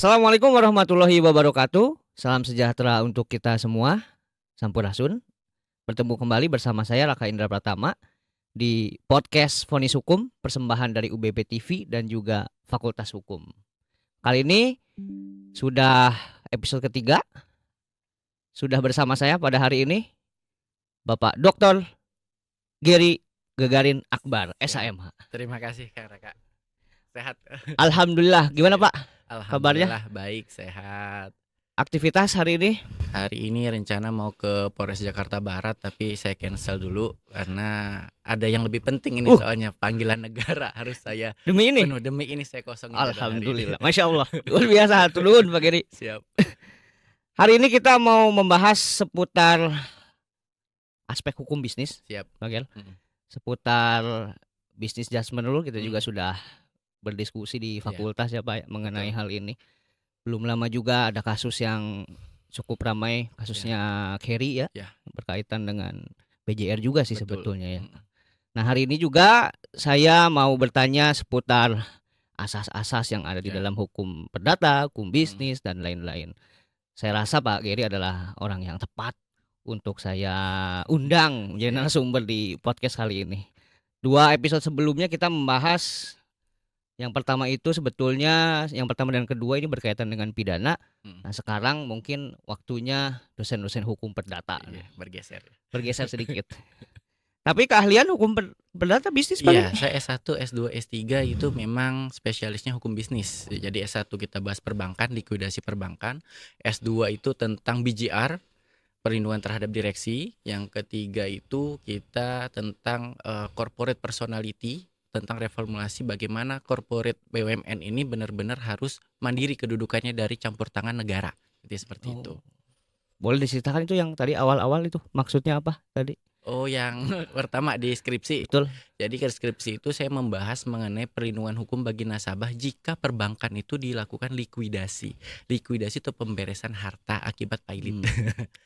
Assalamualaikum warahmatullahi wabarakatuh. Salam sejahtera untuk kita semua. Sampurasun. Bertemu kembali bersama saya Raka Indra Pratama di podcast Vonis Hukum, persembahan dari UBP TV dan juga Fakultas Hukum. Kali ini sudah episode ketiga. Sudah bersama saya pada hari ini Bapak Dr. Gary Gagarin Akbar, SHMH. Terima kasih Kang Raka. Sehat. Alhamdulillah. Gimana Pak? Alhamdulillah baik, sehat. Aktivitas hari ini? Hari ini rencana mau ke Polres Jakarta Barat, tapi saya cancel dulu karena ada yang lebih penting ini, soalnya panggilan negara harus saya Demi ini? penuh. Demi ini saya kosongin. Alhamdulillah. Masya Allah. Luar biasa. Turun Pak Gary. Siap. Hari ini kita mau membahas seputar aspek hukum bisnis. Siap. Pak Gary. Seputar bisnis judgment rule kita juga sudah berdiskusi di fakultas ya Pak mengenai hal ini. Belum lama juga ada kasus yang cukup ramai, kasusnya Kerry ya, berkaitan dengan PJR juga sih sebetulnya ya. Nah hari ini juga saya mau bertanya seputar asas-asas yang ada di dalam hukum perdata, hukum bisnis dan lain-lain. Saya rasa Pak Gary adalah orang yang tepat untuk saya undang menjadi narasumber di podcast kali ini. 2 episode sebelumnya kita membahas yang pertama itu sebetulnya yang pertama dan kedua ini berkaitan dengan pidana. Nah sekarang mungkin waktunya dosen-dosen hukum perdata bergeser sedikit. Tapi keahlian hukum perdata bisnis Pak? Iya, saya S1, S2, S3 itu memang spesialisnya hukum bisnis. Jadi S1 kita bahas perbankan, likuidasi perbankan. S2 itu tentang BGR, perlindungan terhadap direksi. Yang ketiga itu kita tentang corporate personality, tentang reformulasi bagaimana corporate BUMN ini benar-benar harus mandiri kedudukannya dari campur tangan negara. Jadi seperti itu. Boleh diceritakan itu yang tadi awal-awal itu maksudnya apa tadi? Oh, yang pertama di skripsi. Betul. Jadi ke skripsi itu saya membahas mengenai perlindungan hukum bagi nasabah jika perbankan itu dilakukan likuidasi. Likuidasi itu pemberesan harta akibat pailit.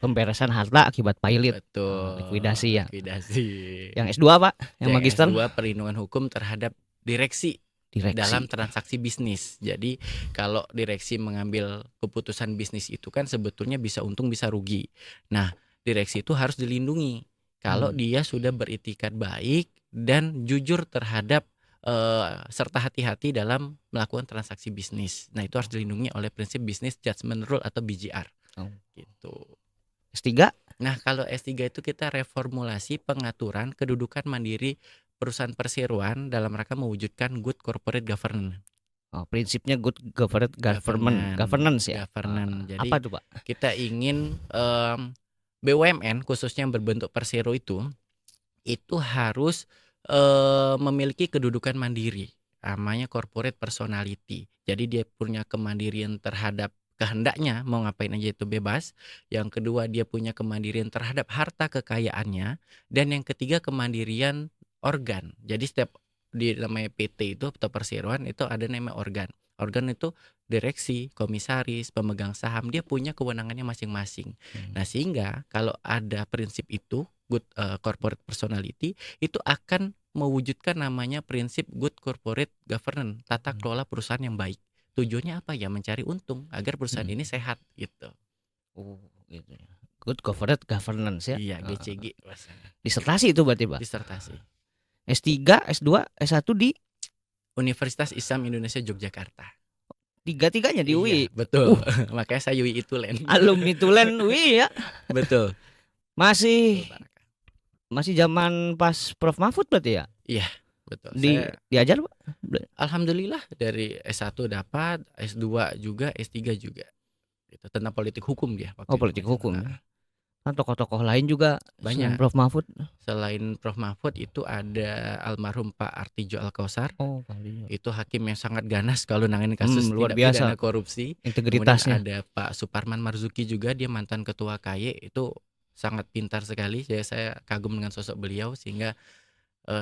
Pemberesan harta akibat pailit. Betul. Likuidasi ya. Likuidasi. Yang S2 Pak, yang magister? S2 perlindungan hukum terhadap direksi dalam transaksi bisnis. Jadi kalau direksi mengambil keputusan bisnis itu kan sebetulnya bisa untung bisa rugi. Nah, direksi itu harus dilindungi kalau dia sudah beritikat baik dan jujur terhadap serta hati-hati dalam melakukan transaksi bisnis. Nah, itu harus dilindungi oleh prinsip business judgment rule atau BJR. Gitu. S3? Nah, kalau S3 itu kita reformulasi pengaturan kedudukan mandiri perusahaan perseroan dalam rangka mewujudkan good corporate governance. Prinsipnya good corporate governance ya. Jadi apa tuh Pak? Kita ingin BUMN khususnya yang berbentuk persero itu harus memiliki kedudukan mandiri, namanya corporate personality. Jadi dia punya kemandirian terhadap kehendaknya mau ngapain aja itu bebas. Yang kedua dia punya kemandirian terhadap harta kekayaannya, dan yang ketiga kemandirian organ. Jadi setiap di namanya PT itu atau perseroan itu ada namanya organ. Organ itu direksi, komisaris, pemegang saham, dia punya kewenangannya masing-masing. Nah, sehingga kalau ada prinsip itu good corporate personality itu akan mewujudkan namanya prinsip good corporate governance, tata kelola perusahaan yang baik. Tujuannya apa ya? Mencari untung agar perusahaan ini sehat gitu. Oh, gitu ya. Good corporate governance ya. Iya, GCG. Disertasi itu berarti Pak? Disertasi. S3, S2, S1 di Universitas Islam Indonesia Yogyakarta. Tiga-tiganya di UI. Iya, betul. Makanya saya UI Tulen. Alumni Tulen UI ya. Betul. Masih zaman pas Prof Mahfud berarti ya? Iya, betul. Diajar Pak? Alhamdulillah dari S1 dapat, S2 juga, S3 juga. Itu tentang politik hukum dia. Politik hukum. Kan tokoh-tokoh lain juga banyak. Selain Prof Mahfud. Selain Prof Mahfud itu ada almarhum Pak Artijo Alkausar. Itu hakim yang sangat ganas kalau nangani kasus luar tindak biasa pidana korupsi. Integritasnya. Kemudian ada Pak Suparman Marzuki juga, dia mantan ketua KY, itu sangat pintar sekali. Saya kagum dengan sosok beliau sehingga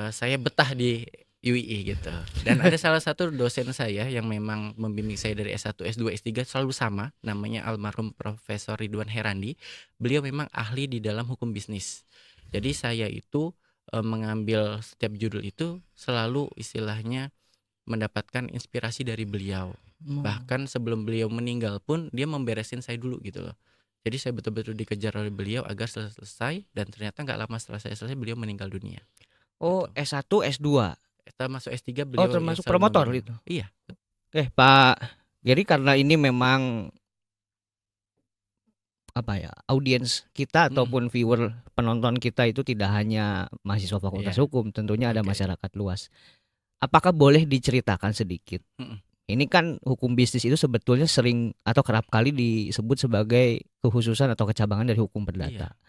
saya betah di UI gitu. Dan ada salah satu dosen saya yang memang membimbing saya dari S1, S2, S3 selalu sama, namanya almarhum Profesor Ridwan Herandi. Beliau memang ahli di dalam hukum bisnis. Jadi saya itu mengambil setiap judul itu selalu istilahnya mendapatkan inspirasi dari beliau. Bahkan sebelum beliau meninggal pun dia memberesin saya dulu gitu loh. Jadi saya betul-betul dikejar oleh beliau agar selesai, dan ternyata nggak lama setelah saya selesai beliau meninggal dunia. Oh, Gitu. S1, S2. Kita masuk S3 Oh, beliau yang termasuk selalu promotor membimbing. itu. Iya. Pak, jadi karena ini memang apa ya, audiens kita ataupun viewer penonton kita itu tidak hanya mahasiswa Fakultas Iya. Hukum, tentunya ada Oke. masyarakat luas. Apakah boleh diceritakan sedikit? Mm-mm. Ini kan hukum bisnis itu sebetulnya sering atau kerap kali disebut sebagai kekhususan atau kecabangan dari hukum perdata. Iya.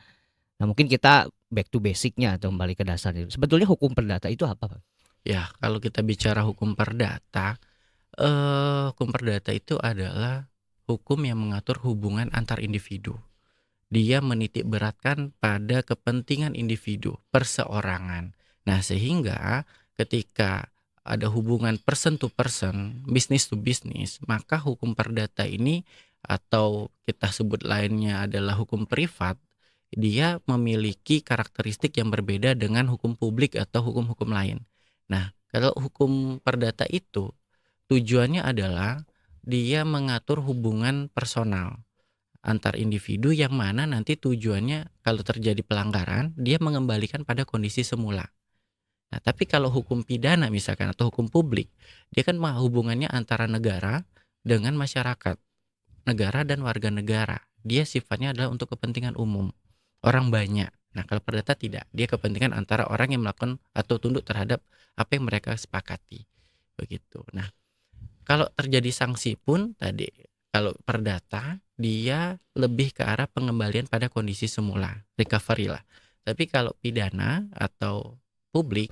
Nah, mungkin kita back to basic-nya atau kembali ke dasarnya. Sebetulnya hukum perdata itu apa, Pak? Ya, kalau kita bicara hukum perdata, hukum perdata itu adalah hukum yang mengatur hubungan antar individu. Dia menitik beratkan pada kepentingan individu, perseorangan. Nah, sehingga ketika ada hubungan person to person, business to business, maka hukum perdata ini, atau kita sebut lainnya adalah hukum privat, dia memiliki karakteristik yang berbeda dengan hukum publik atau hukum-hukum lain. Nah, kalau hukum perdata itu tujuannya adalah dia mengatur hubungan personal antar individu, yang mana nanti tujuannya kalau terjadi pelanggaran dia mengembalikan pada kondisi semula. Nah, tapi kalau hukum pidana misalkan atau hukum publik, dia kan hubungannya antara negara dengan masyarakat, negara dan warga negara. Dia sifatnya adalah untuk kepentingan umum, orang banyak. Nah, kalau perdata tidak, dia kepentingan antara orang yang melakukan atau tunduk terhadap apa yang mereka sepakati. Begitu. Nah, kalau terjadi sanksi pun tadi, kalau perdata dia lebih ke arah pengembalian pada kondisi semula, recovery lah. Tapi kalau pidana atau publik,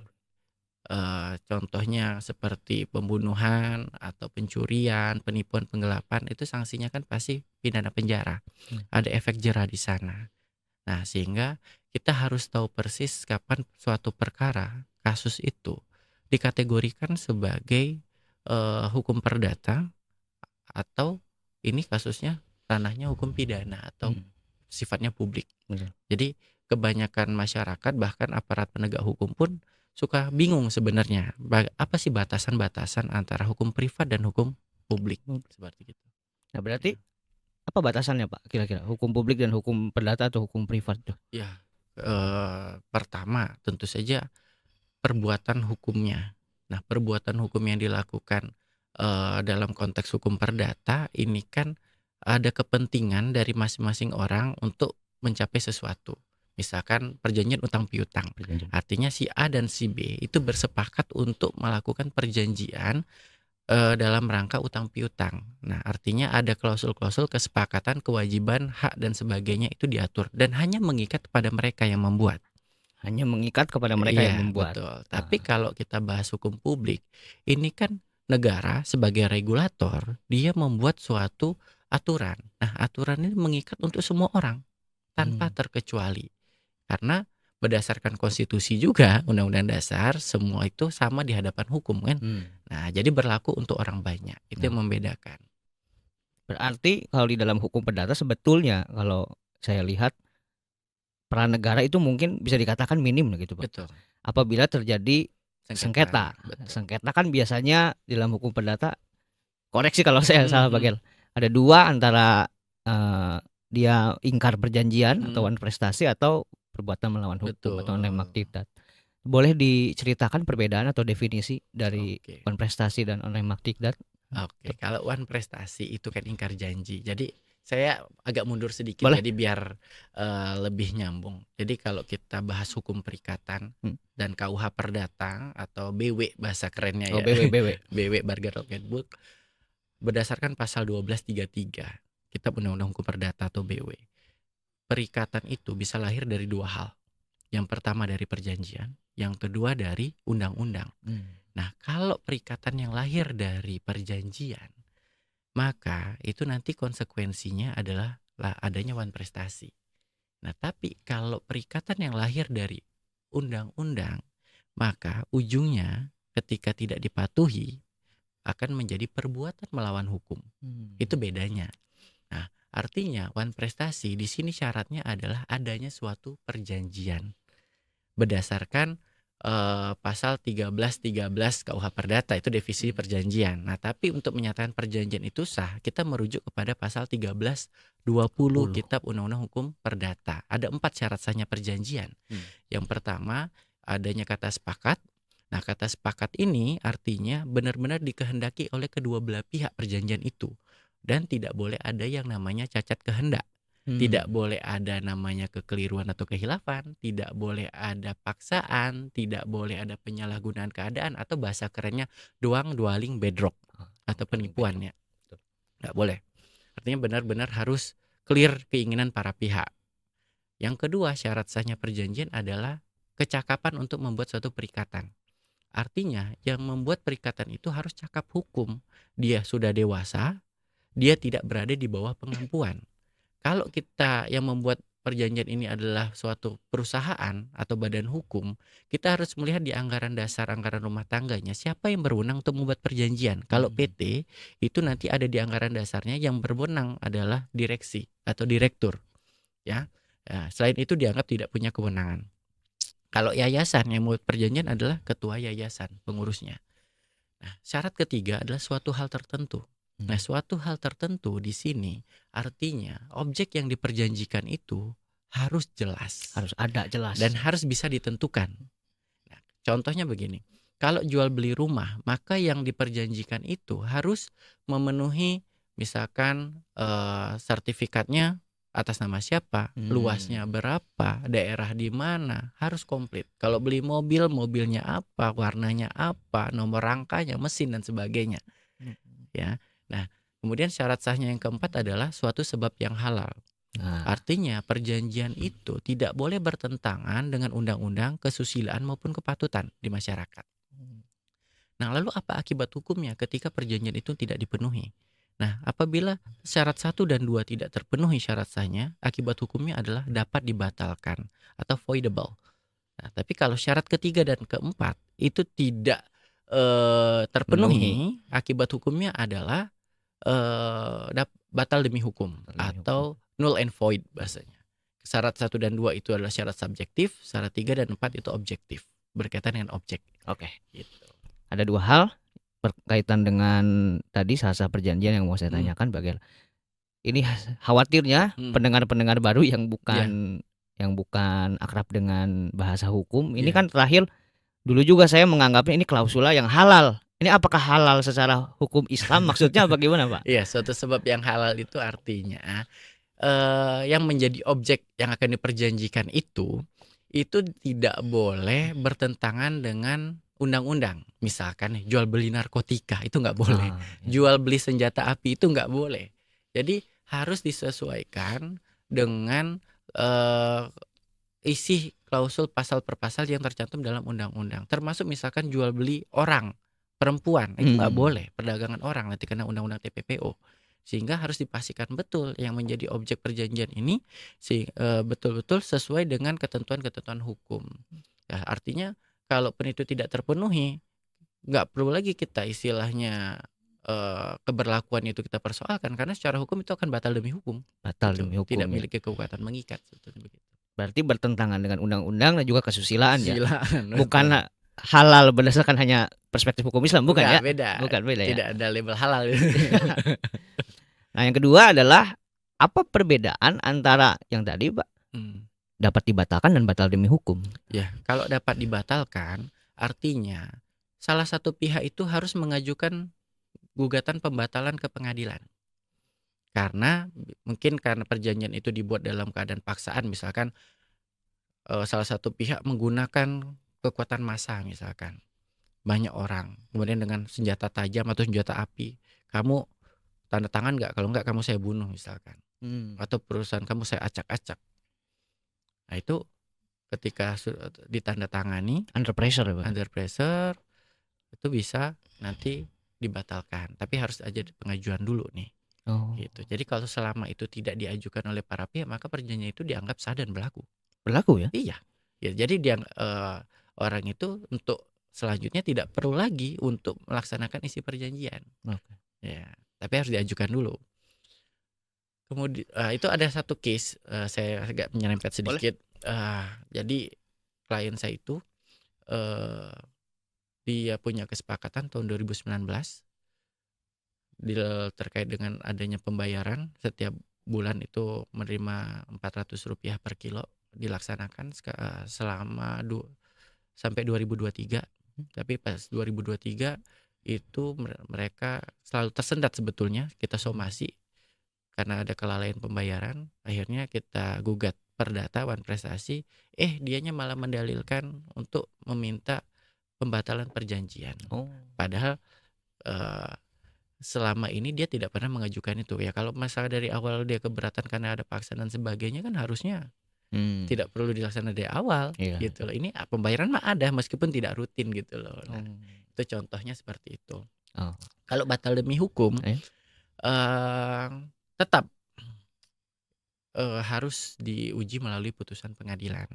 contohnya seperti pembunuhan atau pencurian, penipuan, penggelapan, itu sanksinya kan pasti pidana penjara. Ada efek jera di sana. Nah, sehingga kita harus tahu persis kapan suatu perkara, kasus itu dikategorikan sebagai hukum perdata, atau ini kasusnya ranahnya hukum pidana atau sifatnya publik. Betul. Jadi kebanyakan masyarakat bahkan aparat penegak hukum pun suka bingung sebenarnya apa sih batasan-batasan antara hukum privat dan hukum publik, seperti itu. Nah, berarti apa batasannya, Pak, kira-kira? Hukum publik dan hukum perdata atau hukum privat tuh? Ya, pertama tentu saja perbuatan hukumnya. Nah, perbuatan hukum yang dilakukan dalam konteks hukum perdata ini kan ada kepentingan dari masing-masing orang untuk mencapai sesuatu. Misalkan perjanjian utang piutang. Artinya si A dan si B itu bersepakat untuk melakukan perjanjian dalam rangka utang piutang. Nah, artinya ada klausul-klausul kesepakatan, kewajiban, hak dan sebagainya itu diatur dan hanya mengikat kepada mereka yang membuat. Hanya mengikat kepada mereka Iya, yang membuat. betul. Tapi kalau kita bahas hukum publik, ini kan negara sebagai regulator, dia membuat suatu aturan. Nah, aturan ini mengikat untuk semua orang tanpa terkecuali. Karena berdasarkan konstitusi juga, Undang-Undang Dasar, semua itu sama di hadapan hukum kan. Nah, jadi berlaku untuk orang banyak. Itu yang membedakan. Berarti kalau di dalam hukum perdata sebetulnya kalau saya lihat peran negara itu mungkin bisa dikatakan minim gitu, Pak. Betul. Apabila terjadi sengketa. Betul. Sengketa kan biasanya di dalam hukum perdata, koreksi kalau saya salah bagian. Mhm. Ada dua antara dia ingkar perjanjian atau wan prestasi atau perbuatan melawan hukum atau non-aktivitas. Boleh diceritakan perbedaan atau definisi dari Oke. wan prestasi dan non-aktivitas? Oke, kalau wan prestasi itu kan ingkar janji. Jadi saya agak mundur sedikit Boleh. jadi biar lebih nyambung. Jadi kalau kita bahas hukum perikatan dan KUH Perdata atau BW bahasa kerennya Oh, ya. BW. BW Barger Rocketbook berdasarkan pasal 1233 Kitab Undang-Undang Hukum Perdata atau BW. Perikatan itu bisa lahir dari dua hal. Yang pertama dari perjanjian, yang kedua dari undang-undang. Nah, kalau perikatan yang lahir dari perjanjian, maka itu nanti konsekuensinya adalah adanya wan prestasi. Nah, tapi kalau perikatan yang lahir dari undang-undang, maka ujungnya ketika tidak dipatuhi akan menjadi perbuatan melawan hukum. Itu bedanya. Nah, artinya wan prestasi di sini syaratnya adalah adanya suatu perjanjian berdasarkan pasal 13 KUH Perdata, itu definisi perjanjian. Nah, tapi untuk menyatakan perjanjian itu sah, kita merujuk kepada pasal 1320 Kitab Undang-Undang Hukum Perdata. Ada 4 syarat sahnya perjanjian. Yang pertama, adanya kata sepakat. Nah, kata sepakat ini artinya benar-benar dikehendaki oleh kedua belah pihak perjanjian itu, dan tidak boleh ada yang namanya cacat kehendak. Tidak boleh ada namanya kekeliruan atau kehilafan, tidak boleh ada paksaan, tidak boleh ada penyalahgunaan keadaan, atau bahasa kerennya dwelling bedrock atau penipuan ya. Nggak boleh. Artinya benar-benar harus clear keinginan para pihak. Yang kedua, syarat sahnya perjanjian adalah kecakapan untuk membuat suatu perikatan. Artinya yang membuat perikatan itu harus cakap hukum. Dia sudah dewasa, dia tidak berada di bawah pengampuan. Kalau kita yang membuat perjanjian ini adalah suatu perusahaan atau badan hukum, kita harus melihat di anggaran dasar, anggaran rumah tangganya, siapa yang berwenang untuk membuat perjanjian. Kalau PT, itu nanti ada di anggaran dasarnya yang berwenang adalah direksi atau direktur. Ya. Nah, selain itu dianggap tidak punya kewenangan. Kalau yayasan yang membuat perjanjian adalah ketua yayasan, pengurusnya. Nah, syarat ketiga adalah suatu hal tertentu. Nah, suatu hal tertentu di sini artinya objek yang diperjanjikan itu harus jelas, Harus ada jelas. dan harus bisa ditentukan. Nah, contohnya begini, kalau jual beli rumah, maka yang diperjanjikan itu harus memenuhi misalkan sertifikatnya atas nama siapa, luasnya berapa, daerah di mana, harus komplit. Kalau beli mobil, mobilnya apa, warnanya apa, nomor rangkanya, mesin dan sebagainya. Ya. Nah, kemudian syarat sahnya yang keempat adalah suatu sebab yang halal. Artinya perjanjian itu tidak boleh bertentangan dengan undang-undang, kesusilaan maupun kepatutan di masyarakat. Nah, lalu apa akibat hukumnya ketika perjanjian itu tidak dipenuhi? Nah, apabila syarat 1 dan 2 tidak terpenuhi syarat sahnya, akibat hukumnya adalah dapat dibatalkan atau voidable. Nah, tapi kalau syarat ketiga dan keempat itu tidak terpenuhi, akibat hukumnya adalah batal demi hukum atau null and void bahasanya. Syarat 1 dan 2 itu adalah syarat subjektif, syarat 3 dan 4 itu objektif, berkaitan dengan objek. Oke. Gitu. Ada 2 hal berkaitan dengan tadi sah-sah perjanjian yang mau saya tanyakan. Bagaimana ini khawatirnya pendengar-pendengar baru yang bukan akrab dengan bahasa hukum ini kan terakhir dulu juga saya menganggapnya ini klausula yang halal. Ini apakah halal secara hukum Islam, maksudnya bagaimana, Pak? Iya, suatu sebab yang halal itu artinya yang menjadi objek yang akan diperjanjikan itu tidak boleh bertentangan dengan undang-undang. Misalkan jual beli narkotika itu nggak boleh, jual beli senjata api itu nggak boleh. Jadi harus disesuaikan dengan isi klausul pasal per pasal yang tercantum dalam undang-undang. Termasuk misalkan jual beli orang, perempuan, itu nggak boleh, perdagangan orang nanti kena undang-undang TPPO. Sehingga harus dipastikan betul yang menjadi objek perjanjian ini betul-betul sesuai dengan ketentuan-ketentuan hukum. Ya, artinya kalaupun itu tidak terpenuhi, nggak perlu lagi kita istilahnya keberlakuan itu kita persoalkan, karena secara hukum itu akan batal demi hukum. Batal demi hukum. Tidak memiliki kekuatan mengikat sebetulnya begitu. Berarti bertentangan dengan undang-undang dan juga kesusilaan ya. Bukan Betul. halal berdasarkan hanya perspektif hukum Islam, bukan ya? Beda. Bukan, beda ya. Tidak ada label halal. Nah, yang kedua adalah apa perbedaan antara yang tadi, Pak, dapat dibatalkan dan batal demi hukum? Ya, kalau dapat dibatalkan artinya salah satu pihak itu harus mengajukan gugatan pembatalan ke pengadilan. Karena mungkin karena perjanjian itu dibuat dalam keadaan paksaan, misalkan salah satu pihak menggunakan kekuatan massa, misalkan banyak orang, kemudian dengan senjata tajam atau senjata api, kamu tanda tangan nggak? Kalau nggak kamu saya bunuh misalkan, atau perusahaan kamu saya acak-acak. Nah, itu ketika ditandatangani Under pressure ya, Pak? Under pressure itu bisa nanti dibatalkan, tapi harus aja pengajuan dulu nih. Gitu. Jadi kalau selama itu tidak diajukan oleh para pihak, maka perjanjian itu dianggap sah dan berlaku. Berlaku ya? Iya. Ya, jadi dia orang itu untuk selanjutnya tidak perlu lagi untuk melaksanakan isi perjanjian. Ya, tapi harus diajukan dulu. Kemudian itu ada satu case, saya agak menyerempet sedikit. Jadi klien saya itu eee, dia punya kesepakatan tahun 2019 terkait dengan adanya pembayaran setiap bulan itu menerima Rp400 per kilo dilaksanakan selama sampai 2023. Tapi pas 2023 itu mereka selalu tersendat sebetulnya, kita somasi karena ada kelalaian pembayaran. Akhirnya kita gugat perdata Wan Prestasi, dianya malah mendalilkan untuk meminta pembatalan perjanjian. Padahal selama ini dia tidak pernah mengajukan itu. Ya kalau masalah dari awal dia keberatan karena ada paksaan dan sebagainya kan harusnya tidak perlu dilaksanakan dari awal, gitu loh. Ini pembayaran mah ada meskipun tidak rutin gitu loh. Nah, itu contohnya seperti itu. Kalau batal demi hukum, tetap harus diuji melalui putusan pengadilan.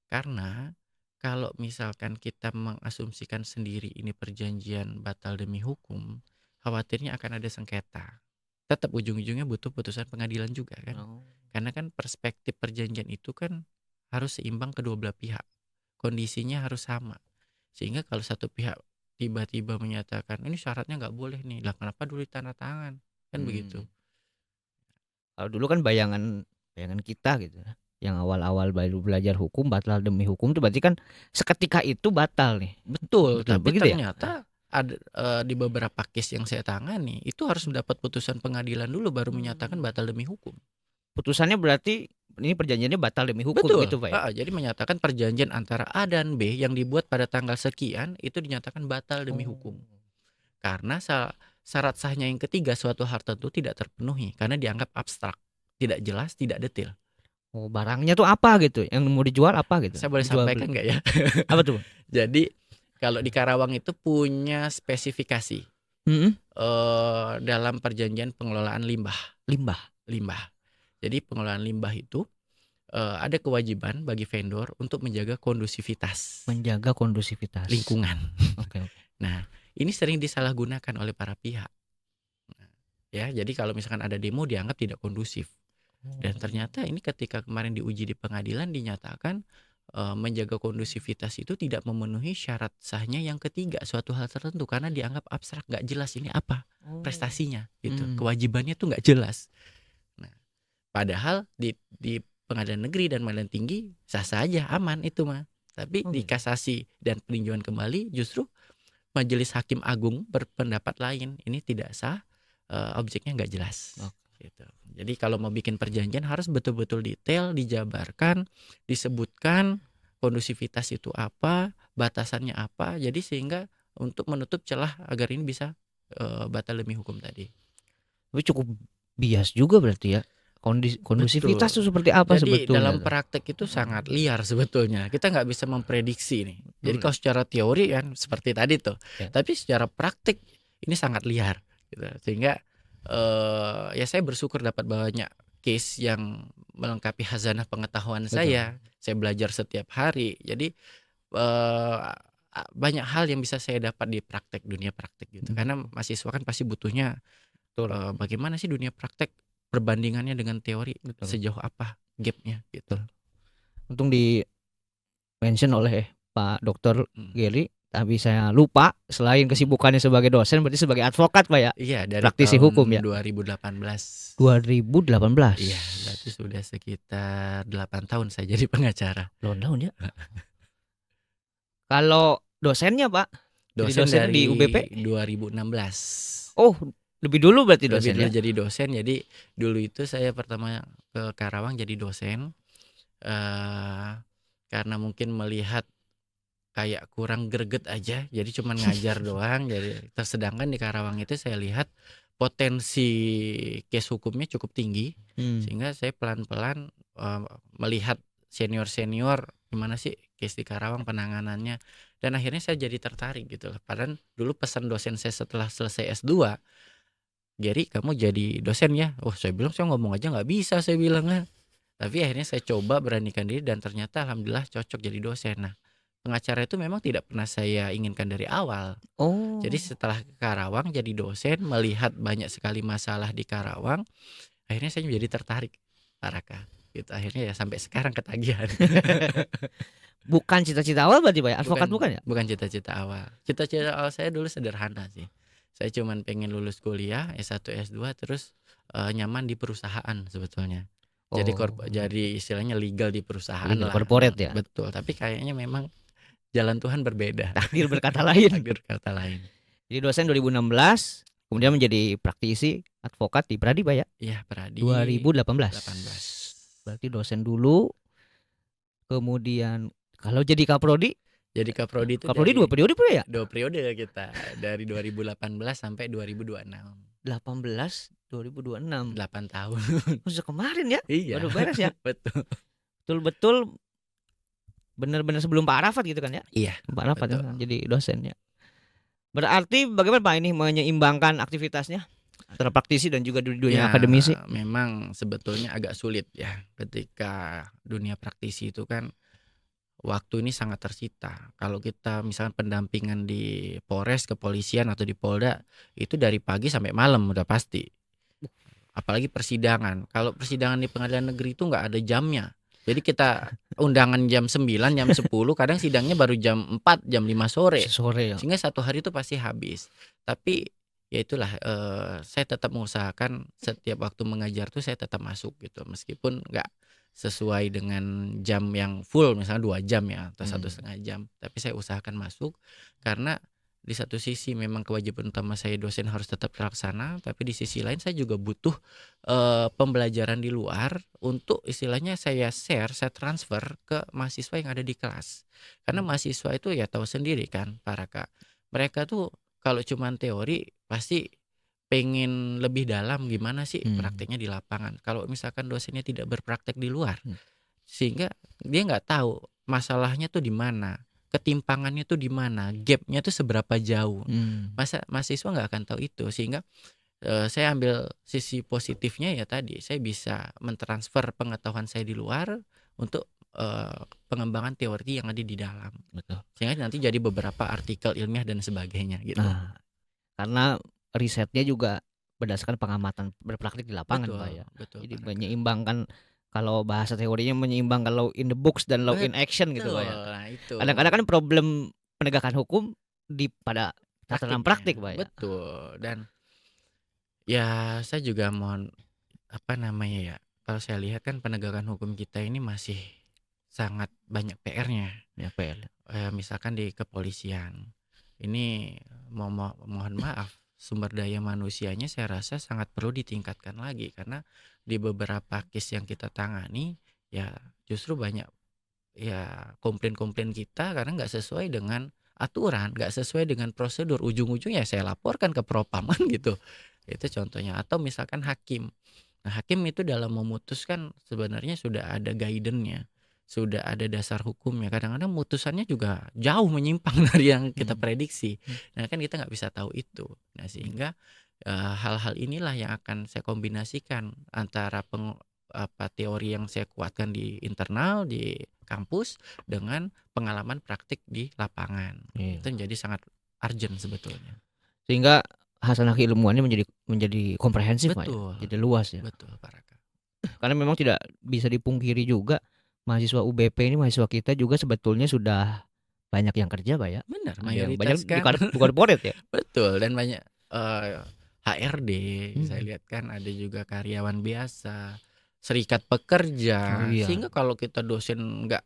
Karena kalau misalkan kita mengasumsikan sendiri ini perjanjian batal demi hukum, khawatirnya akan ada sengketa. Tetap ujung-ujungnya butuh putusan pengadilan juga kan. Karena kan perspektif perjanjian itu kan harus seimbang kedua belah pihak. Kondisinya harus sama. Sehingga kalau satu pihak tiba-tiba menyatakan ini syaratnya nggak boleh nih, lah kenapa dulu tanda tangan? Kan begitu. Kalau dulu kan bayangan kita gitu, yang awal-awal baru belajar hukum, batal demi hukum tuh berarti kan seketika itu batal nih. Betul, tapi begitu ya? ternyata ada di beberapa case yang saya tangani itu harus mendapat putusan pengadilan dulu baru menyatakan batal demi hukum. Putusannya berarti ini perjanjiannya batal demi hukum. Betul, gitu Pak ya? jadi menyatakan perjanjian antara A dan B yang dibuat pada tanggal sekian itu dinyatakan batal demi hukum. Karena syarat sahnya yang ketiga suatu hal tertentu tidak terpenuhi karena dianggap abstrak, tidak jelas, tidak detail. Barangnya tuh apa gitu, yang mau dijual apa gitu? Saya boleh sampaikan nggak ya? Apa tuh? Jadi kalau di Karawang itu punya spesifikasi dalam perjanjian pengelolaan limbah. Jadi pengelolaan limbah itu ada kewajiban bagi vendor untuk menjaga kondusivitas lingkungan. Nah, ini sering disalahgunakan oleh para pihak. Ya, jadi kalau misalkan ada demo dianggap tidak kondusif. Dan ternyata ini ketika kemarin diuji di pengadilan dinyatakan menjaga kondusivitas itu tidak memenuhi syarat sahnya yang ketiga suatu hal tertentu karena dianggap abstrak, nggak jelas ini apa prestasinya gitu. Kewajibannya tuh nggak jelas. Nah, padahal di pengadilan negeri dan pengadilan tinggi sah saja aman itu mah. Tapi di kasasi dan peninjauan kembali justru Majelis Hakim Agung berpendapat lain, ini tidak sah, objeknya nggak jelas. Gitu. Jadi kalau mau bikin perjanjian harus betul-betul detail, dijabarkan, disebutkan kondusivitas itu apa, batasannya apa, jadi sehingga untuk menutup celah agar ini bisa batal demi hukum tadi. Tapi cukup bias juga berarti ya. Kondusivitas itu seperti apa jadi sebetulnya? Dalam praktek itu sangat liar sebetulnya. Kita nggak bisa memprediksi nih. Jadi kalau secara teori kan seperti tadi tuh, tapi secara praktik ini sangat liar. Gitu. Sehingga ya saya bersyukur dapat banyak case yang melengkapi khazanah pengetahuan saya. Saya belajar setiap hari. Jadi banyak hal yang bisa saya dapat di dunia praktek gitu. Karena mahasiswa kan pasti butuhnya bagaimana sih dunia praktek perbandingannya dengan teori, sejauh apa gapnya gitu. Untung di mention oleh Pak Dr. Gary, tapi saya lupa selain kesibukannya sebagai dosen berarti sebagai advokat Pak ya? Iya, dari praktisi tahun hukum ya. 2018. Iya, berarti sudah sekitar 8 tahun saya jadi pengacara. 8 tahun ya. Kalau dosennya Pak? Dosen di dari UBP 2016. Oh, lebih dulu berarti dosen ya? Jadi dosen. Jadi dulu itu saya pertama ke Karawang jadi dosen karena mungkin melihat kayak kurang greget aja, jadi cuman ngajar doang. Jadi sedangkan di Karawang itu saya lihat potensi case hukumnya cukup tinggi, sehingga saya pelan-pelan melihat senior-senior gimana sih case di Karawang penanganannya, dan akhirnya saya jadi tertarik gitu loh. Padahal dulu pesan dosen saya setelah selesai S2, Gary kamu jadi dosen ya. Saya bilang saya ngomong aja nggak bisa, saya bilang kan. Tapi akhirnya saya coba beranikan diri dan ternyata alhamdulillah cocok jadi dosen. Nah, pengacara itu memang tidak pernah saya inginkan dari awal. Jadi setelah ke Karawang jadi dosen, melihat banyak sekali masalah di Karawang, akhirnya saya menjadi tertarik, Pak Raka. Gitu. Akhirnya ya sampai sekarang ketagihan. Bukan cita-cita awal berarti Pak ya? Advokat bukan ya? Bukan cita-cita awal. Cita-cita awal saya dulu sederhana sih. Saya cuman pengen lulus kuliah S1 S2 terus nyaman di perusahaan sebetulnya. Jadi jadi istilahnya legal di perusahaan Legal lah. corporate ya? Betul, tapi kayaknya memang jalan Tuhan berbeda. Takdir berkata lain. Takdir kata lain. Jadi dosen 2016, kemudian menjadi praktisi advokat di Pradi Pak ya? Iya, Pradi 2018. 18. Berarti dosen dulu, kemudian kalau jadi kaprodi Jadi Kaprodi itu Kaprodi 2 periode Pak ya? 2 periode kita dari 2018 sampai 2026. 18 2026. 8 tahun. Maksudnya kemarin ya? Iya. Baru beres ya? Betul. Betul-betul benar-benar sebelum Pak Arafat gitu kan ya? Iya. Pak Arafat betul. kan jadi dosennya. Berarti bagaimana Pak ini menyeimbangkan aktivitasnya antara praktisi dan juga dunia akademisi? Memang sebetulnya agak sulit ya ketika dunia praktisi itu kan waktu ini sangat tersita. Kalau kita misalnya pendampingan di Polres, kepolisian atau di Polda itu dari pagi sampai malam udah pasti. Apalagi persidangan. Kalau persidangan di pengadilan negeri itu nggak ada jamnya. Jadi kita undangan jam 9, jam 10, kadang sidangnya baru jam 4, jam 5 sore. Sore ya. Sehingga satu hari itu pasti habis. Tapi ya itulah saya tetap mengusahakan setiap waktu mengajar tuh saya tetap masuk gitu. Meskipun nggak sesuai dengan jam yang full, misalnya 2 jam ya atau 1,5 jam. Tapi saya usahakan masuk karena di satu sisi memang kewajiban utama saya dosen harus tetap terlaksana, tapi di sisi lain saya juga butuh pembelajaran di luar untuk istilahnya saya share, saya transfer ke mahasiswa yang ada di kelas. Karena mahasiswa itu ya tahu sendiri kan, para Kak. Mereka tuh kalau cuman teori pasti pengen lebih dalam gimana sih prakteknya di lapangan. Kalau misalkan dosennya tidak berpraktek di luar, sehingga dia nggak tahu masalahnya tuh di mana. Ketimpangannya tuh di mana, gapnya tuh seberapa jauh. Mahasiswa nggak akan tahu itu, sehingga saya ambil sisi positifnya ya tadi saya bisa mentransfer pengetahuan saya di luar untuk pengembangan teori yang ada di dalam. Betul. Sehingga nanti jadi beberapa artikel ilmiah dan sebagainya gitu. Nah, karena risetnya juga berdasarkan pengamatan berpraktik di lapangan betul, Pak ya. Betul. Jadi menyeimbangkan. Kalau bahasa teorinya menyeimbangkan law in the books dan law in action gitu Pak ya. Nah, itu. Kadang-kadang kan problem penegakan hukum pada tatanan praktik Pak ya. Betul. Dan ya saya juga mohon kalau saya lihat kan penegakan hukum kita ini masih sangat banyak PR-nya. Ya, PR. Misalkan di kepolisian. Ini mohon maaf, sumber daya manusianya saya rasa sangat perlu ditingkatkan lagi karena di beberapa case yang kita tangani ya justru banyak ya komplain-komplain kita karena nggak sesuai dengan aturan, nggak sesuai dengan prosedur. Ujung-ujungnya saya laporkan ke Propam gitu. Itu contohnya. Atau misalkan hakim. Nah, hakim itu dalam memutuskan sebenarnya sudah ada guidance-nya, sudah ada dasar hukumnya. Kadang-kadang putusannya juga jauh menyimpang dari yang kita prediksi. Nah kan kita nggak bisa tahu itu. Nah sehingga hal-hal inilah yang akan saya kombinasikan antara teori yang saya kuatkan di internal di kampus dengan pengalaman praktik di lapangan. Itu menjadi sangat urgent sebetulnya. Sehingga hasanah keilmuannya menjadi komprehensif Pak ya? Jadi luas ya. Betul Pak Raka. Karena memang tidak bisa dipungkiri juga mahasiswa UBP ini, mahasiswa kita juga sebetulnya sudah banyak yang kerja Pak ya. Benar, mayoritas banyak kan di corporate ya. Betul, dan banyak HRD, saya lihat kan ada juga karyawan biasa, serikat pekerja. Sehingga kalau kita dosen nggak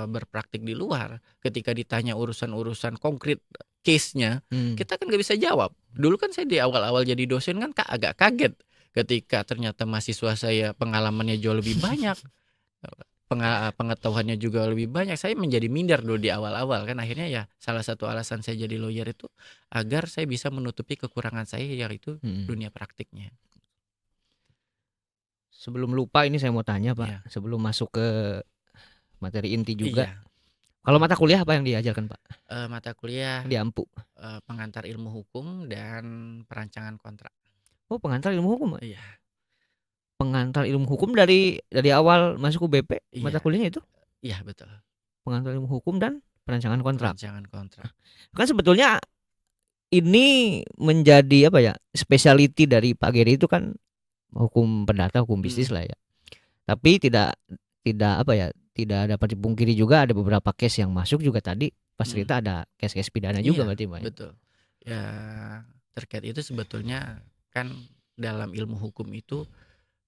berpraktik di luar, ketika ditanya urusan-urusan konkret case-nya, kita kan nggak bisa jawab. Dulu kan saya di awal-awal jadi dosen kan agak kaget ketika ternyata mahasiswa saya pengalamannya jauh lebih banyak. Pengetahuannya juga lebih banyak. Saya menjadi minder dulu di awal-awal kan, akhirnya ya salah satu alasan saya jadi lawyer itu agar saya bisa menutupi kekurangan saya yaitu dunia praktiknya. Sebelum lupa ini saya mau tanya Pak, sebelum masuk ke materi inti juga. Kalau mata kuliah apa yang diajarkan Pak? Mata kuliah di Ampu pengantar ilmu hukum dan perancangan kontrak. Oh, pengantar ilmu hukum? Iya. Pengantar ilmu hukum dari awal masuk UBP, mata kuliahnya itu? Iya, betul. Pengantar ilmu hukum dan perancangan kontrak. Perancangan kontrak. Kan sebetulnya ini menjadi apa ya? Spesialiti dari Pak Geri itu kan hukum perdata, hukum bisnis lah ya. Tapi tidak tidak apa ya, tidak dapat dipungkiri juga ada beberapa case yang masuk juga tadi pas Mhm. cerita ada case-case pidana juga Iya, berarti, Mbak, ya? betul. Ya, terkait itu sebetulnya kan dalam ilmu hukum itu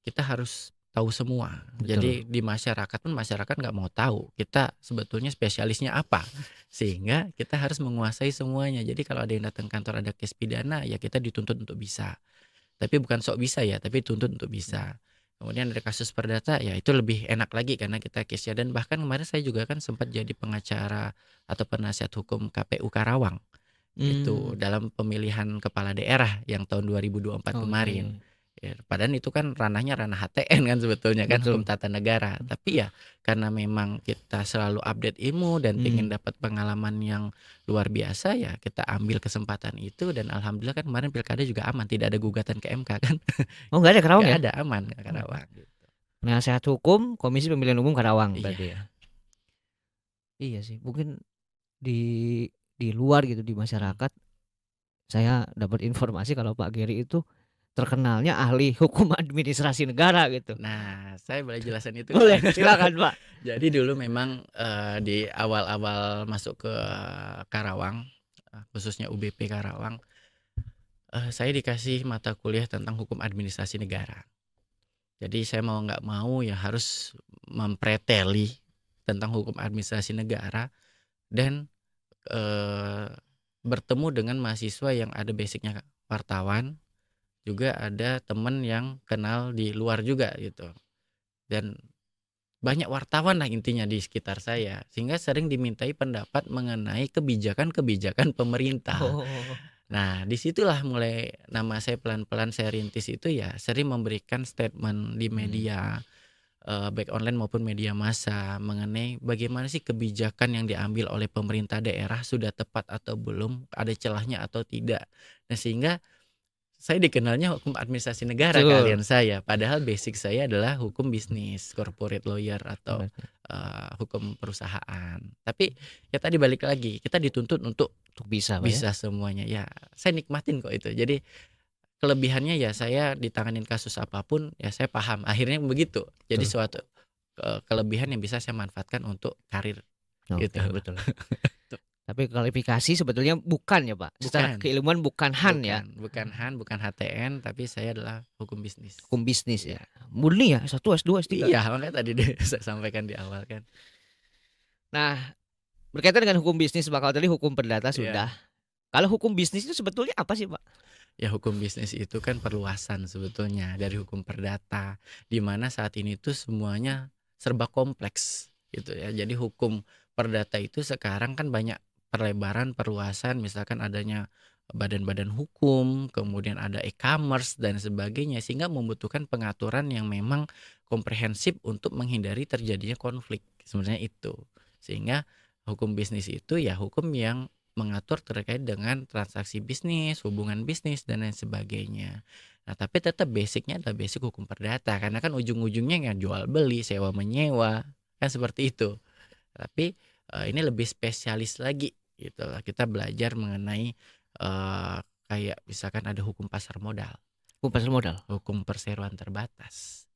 kita harus tahu semua. Betul. Jadi di masyarakat pun masyarakat nggak mau tahu kita sebetulnya spesialisnya apa. Sehingga kita harus menguasai semuanya. Jadi kalau ada yang datang kantor ada case pidana ya kita dituntut untuk bisa. Tapi bukan sok bisa ya, tapi tuntut untuk bisa. Kemudian ada kasus perdata ya itu lebih enak lagi karena kita case-nya dan bahkan kemarin saya juga kan sempat jadi pengacara atau penasihat hukum KPU Karawang. Itu Mmm, dalam pemilihan kepala daerah yang tahun 2024 kemarin. oke. Ya, padahal itu kan ranahnya ranah HTN kan sebetulnya kan hukum Betul. tata negara. Tapi ya karena memang kita selalu update ilmu dan pengen Mmm. dapat pengalaman yang luar biasa ya kita ambil kesempatan itu dan alhamdulillah kan kemarin pilkada juga aman, tidak ada gugatan ke MK kan. Oh, nggak ada Karawang Nggak ya? ada, aman Oh, Karawang gitu. penasehat hukum Komisi Pemilihan Umum Karawang Iya, berarti ya? Iya sih, mungkin di di luar gitu, di mhm. masyarakat, saya dapat informasi kalau Pak Geri itu terkenalnya ahli hukum administrasi negara gitu. Nah, saya boleh jelasin itu nggak? Boleh, silakan Pak. Jadi dulu memang, di awal-awal masuk ke Karawang, khususnya UBP Karawang, saya dikasih mata kuliah tentang hukum administrasi negara. Jadi saya mau nggak mau ya harus mempreteli tentang hukum administrasi negara dan, eee, bertemu dengan mahasiswa yang ada basic-nya wartawan, juga ada temen yang kenal di luar juga gitu. Dan banyak wartawan lah intinya di sekitar saya, sehingga sering dimintai pendapat mengenai kebijakan-kebijakan pemerintah. Oh, Nah, disitulah mulai nama saya pelan-pelan saya rintis itu ya sering memberikan statement di mmm, media, baik online maupun media massa mengenai bagaimana sih kebijakan yang diambil oleh pemerintah daerah sudah tepat atau belum, ada celahnya atau tidak. Nah, sehingga saya dikenalnya hukum administrasi negara betul. keahlian saya, padahal basic saya adalah hukum bisnis, corporate lawyer atau, Berarti hukum perusahaan. Tapi ya tadi balik lagi, kita dituntut untuk untuk bisa Pak ya? bisa semuanya, ya saya nikmatin kok itu. Jadi kelebihannya ya saya ditanganin kasus apapun ya saya paham, akhirnya begitu. Jadi Betul. suatu, kelebihan yang bisa saya manfaatkan untuk karir, Oke, gitu. betul. Tapi kualifikasi sebetulnya bukan ya Pak? Secara Bukan. keilmuan bukan HAN ya? Bukan HAN, bukan HTN, tapi saya adalah hukum bisnis. Hukum bisnis ya? Iya. Murni ya? S1, S2, S3? Iya, makanya tadi deh saya sampaikan di awal kan. Nah, berkaitan dengan hukum bisnis Pak, kalau tadi hukum perdata sudah. Iya. Kalau hukum bisnis itu sebetulnya apa sih Pak? Ya hukum bisnis itu kan perluasan sebetulnya dari hukum perdata, di mana saat ini tuh semuanya serba kompleks gitu ya. Jadi hukum perdata itu sekarang kan banyak perlebaran, perluasan, misalkan adanya badan-badan hukum, kemudian ada e-commerce dan sebagainya sehingga membutuhkan pengaturan yang memang komprehensif untuk menghindari terjadinya konflik. Sebenarnya itu. Sehingga hukum bisnis itu ya hukum yang mengatur terkait dengan transaksi bisnis, hubungan bisnis, dan lain sebagainya. Nah, tapi tetap basicnya adalah basic hukum perdata, karena kan ujung-ujungnya nggak jual beli, sewa menyewa, kan seperti itu. Tapi ini lebih spesialis lagi, gitu lah. Kita belajar mengenai kayak misalkan ada hukum pasar modal, Hukum pasar modal? hukum perseroan terbatas,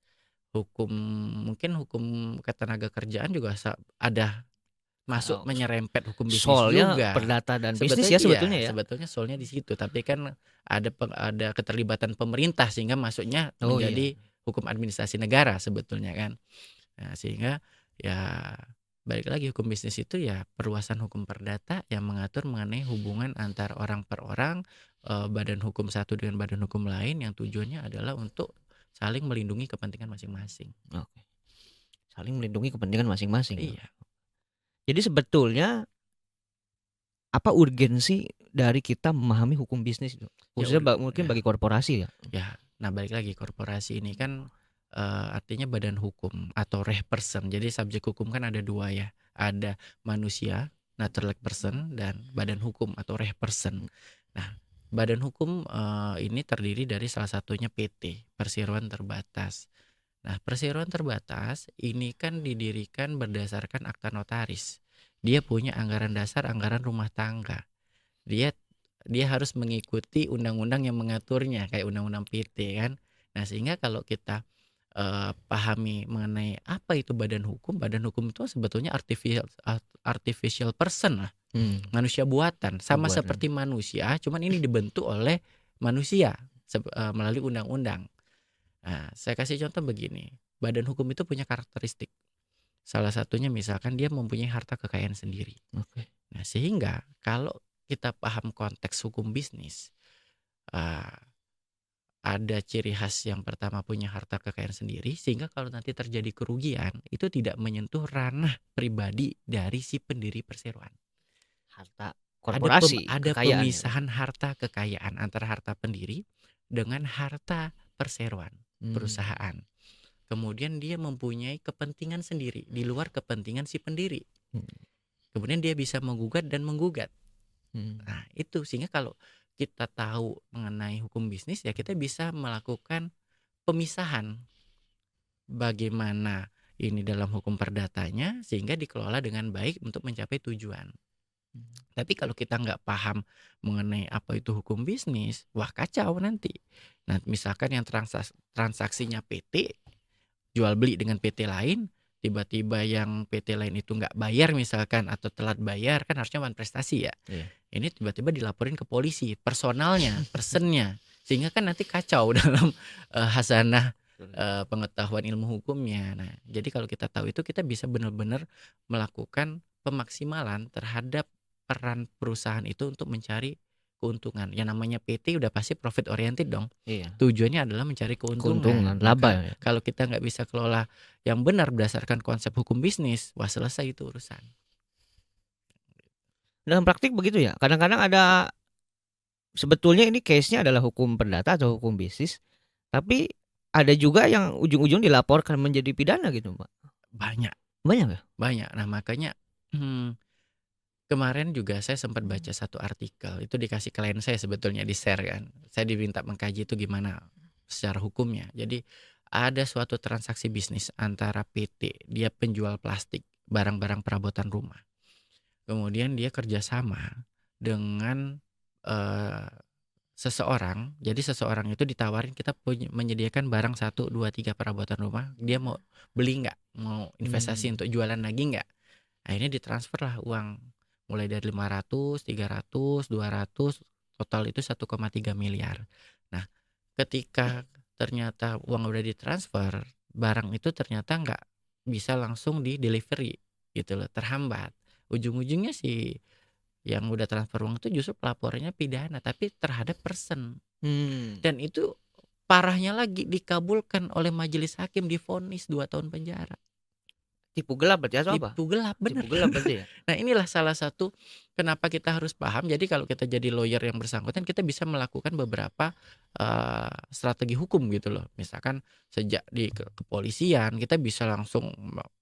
hukum mungkin hukum ketenaga kerjaan juga ada masuk Kalau menyerempet hukum bisnis soalnya juga. perdata dan bisnis Sebetulnya ya iya, sebetulnya ya? sebetulnya soalnya di situ, tapi kan ada keterlibatan pemerintah sehingga masuknya Oh iya, menjadi hukum administrasi negara sebetulnya kan. Nah, sehingga ya balik lagi hukum bisnis itu ya perluasan hukum perdata yang mengatur mengenai hubungan antar orang per orang, badan hukum satu dengan badan hukum lain yang tujuannya adalah untuk saling melindungi kepentingan masing-masing. oke. Saling melindungi kepentingan masing-masing ya. Iya, Jadi sebetulnya apa urgensi dari kita memahami hukum bisnis itu? ya Khususnya mungkin ya. bagi korporasi ya? Ya, nah balik lagi korporasi ini kan, artinya badan hukum atau reh person. Jadi subjek hukum kan ada 2 ya, ada manusia, natural person, dan badan hukum atau reh person. Nah, badan hukum, ini terdiri dari salah satunya PT, Perseroan Terbatas. Nah, Perseroan Terbatas ini kan didirikan berdasarkan akta notaris. Dia punya anggaran dasar, anggaran rumah tangga. Dia dia harus mengikuti undang-undang yang mengaturnya kayak undang-undang PT kan. Nah, sehingga kalau kita, pahami mengenai apa itu badan hukum. Badan hukum itu sebetulnya artificial person lah, manusia buatan. Sama Buatan. seperti manusia, cuman ini dibentuk oleh manusia melalui undang-undang. Nah, saya kasih contoh begini. Badan hukum itu punya karakteristik. Salah satunya misalkan dia mempunyai harta kekayaan sendiri. Oke. Nah, sehingga kalau kita paham konteks hukum bisnis, ada ciri khas yang pertama punya harta kekayaan sendiri, sehingga kalau nanti terjadi kerugian itu tidak menyentuh ranah pribadi dari si pendiri perseroan. Harta Ada korporasi, ada kekayaan ya, Pak? pemisahan harta kekayaan antara harta pendiri dengan harta perseroan perusahaan. Kemudian dia mempunyai kepentingan sendiri di luar kepentingan si pendiri. Kemudian dia bisa menggugat dan menggugat. Nah, itu sehingga kalau kita tahu mengenai hukum bisnis ya kita bisa melakukan pemisahan bagaimana ini dalam hukum perdatanya sehingga dikelola dengan baik untuk mencapai tujuan. Tapi kalau kita nggak paham mengenai apa itu hukum bisnis, wah kacau nanti. Nah, misalkan yang transaksinya PT, jual beli dengan PT lain, tiba-tiba yang PT lain itu nggak bayar misalkan atau telat bayar, kan harusnya wan prestasi ya. Iya. Ini tiba-tiba dilaporin ke polisi, personalnya, personnya, sehingga kan nanti kacau dalam hasanah pengetahuan ilmu hukumnya. Nah, jadi kalau kita tahu itu kita bisa benar-benar melakukan pemaksimalan terhadap peran perusahaan itu untuk mencari keuntungan. Yang namanya PT udah pasti profit oriented dong. Iya. Tujuannya adalah mencari keuntungan. laba Maka ya. kalau kita nggak bisa kelola yang benar berdasarkan konsep hukum bisnis, wah selesai itu urusan. Dalam praktik begitu ya. Kadang-kadang ada sebetulnya ini case-nya adalah hukum perdata atau hukum bisnis, tapi ada juga yang ujung-ujung dilaporkan menjadi pidana gitu, Pak. Banyak. Banyak ya? Banyak. Nah, makanya kemarin juga saya sempat baca satu artikel, itu dikasih klien saya sebetulnya di-share kan. Saya diminta mengkaji itu gimana secara hukumnya. Jadi ada suatu transaksi bisnis antara PT, dia penjual plastik, barang-barang perabotan rumah. Kemudian dia kerjasama dengan seseorang. Jadi seseorang itu ditawarin kita menyediakan barang 1, 2, 3 perabotan rumah. Dia mau beli nggak? Mau investasi untuk jualan lagi nggak? Akhirnya ditransfer lah uang. Mulai dari 500, 300, 200, total itu 1,3 miliar. Nah, ketika ternyata uang udah ditransfer, barang itu ternyata nggak bisa langsung di delivery gitu loh, terhambat. Ujung-ujungnya sih yang udah transfer uang itu justru pelaporannya pidana, tapi terhadap person. Dan itu parahnya lagi dikabulkan oleh majelis hakim, divonis 2 tahun penjara. Tipu gelap berarti atau apa? Tipu gelap, bener. Tipu gelap berarti ya? Nah, inilah salah satu kenapa kita harus paham. Jadi kalau kita jadi lawyer yang bersangkutan, kita bisa melakukan beberapa strategi hukum gitu loh. Misalkan sejak di kepolisian, kita bisa langsung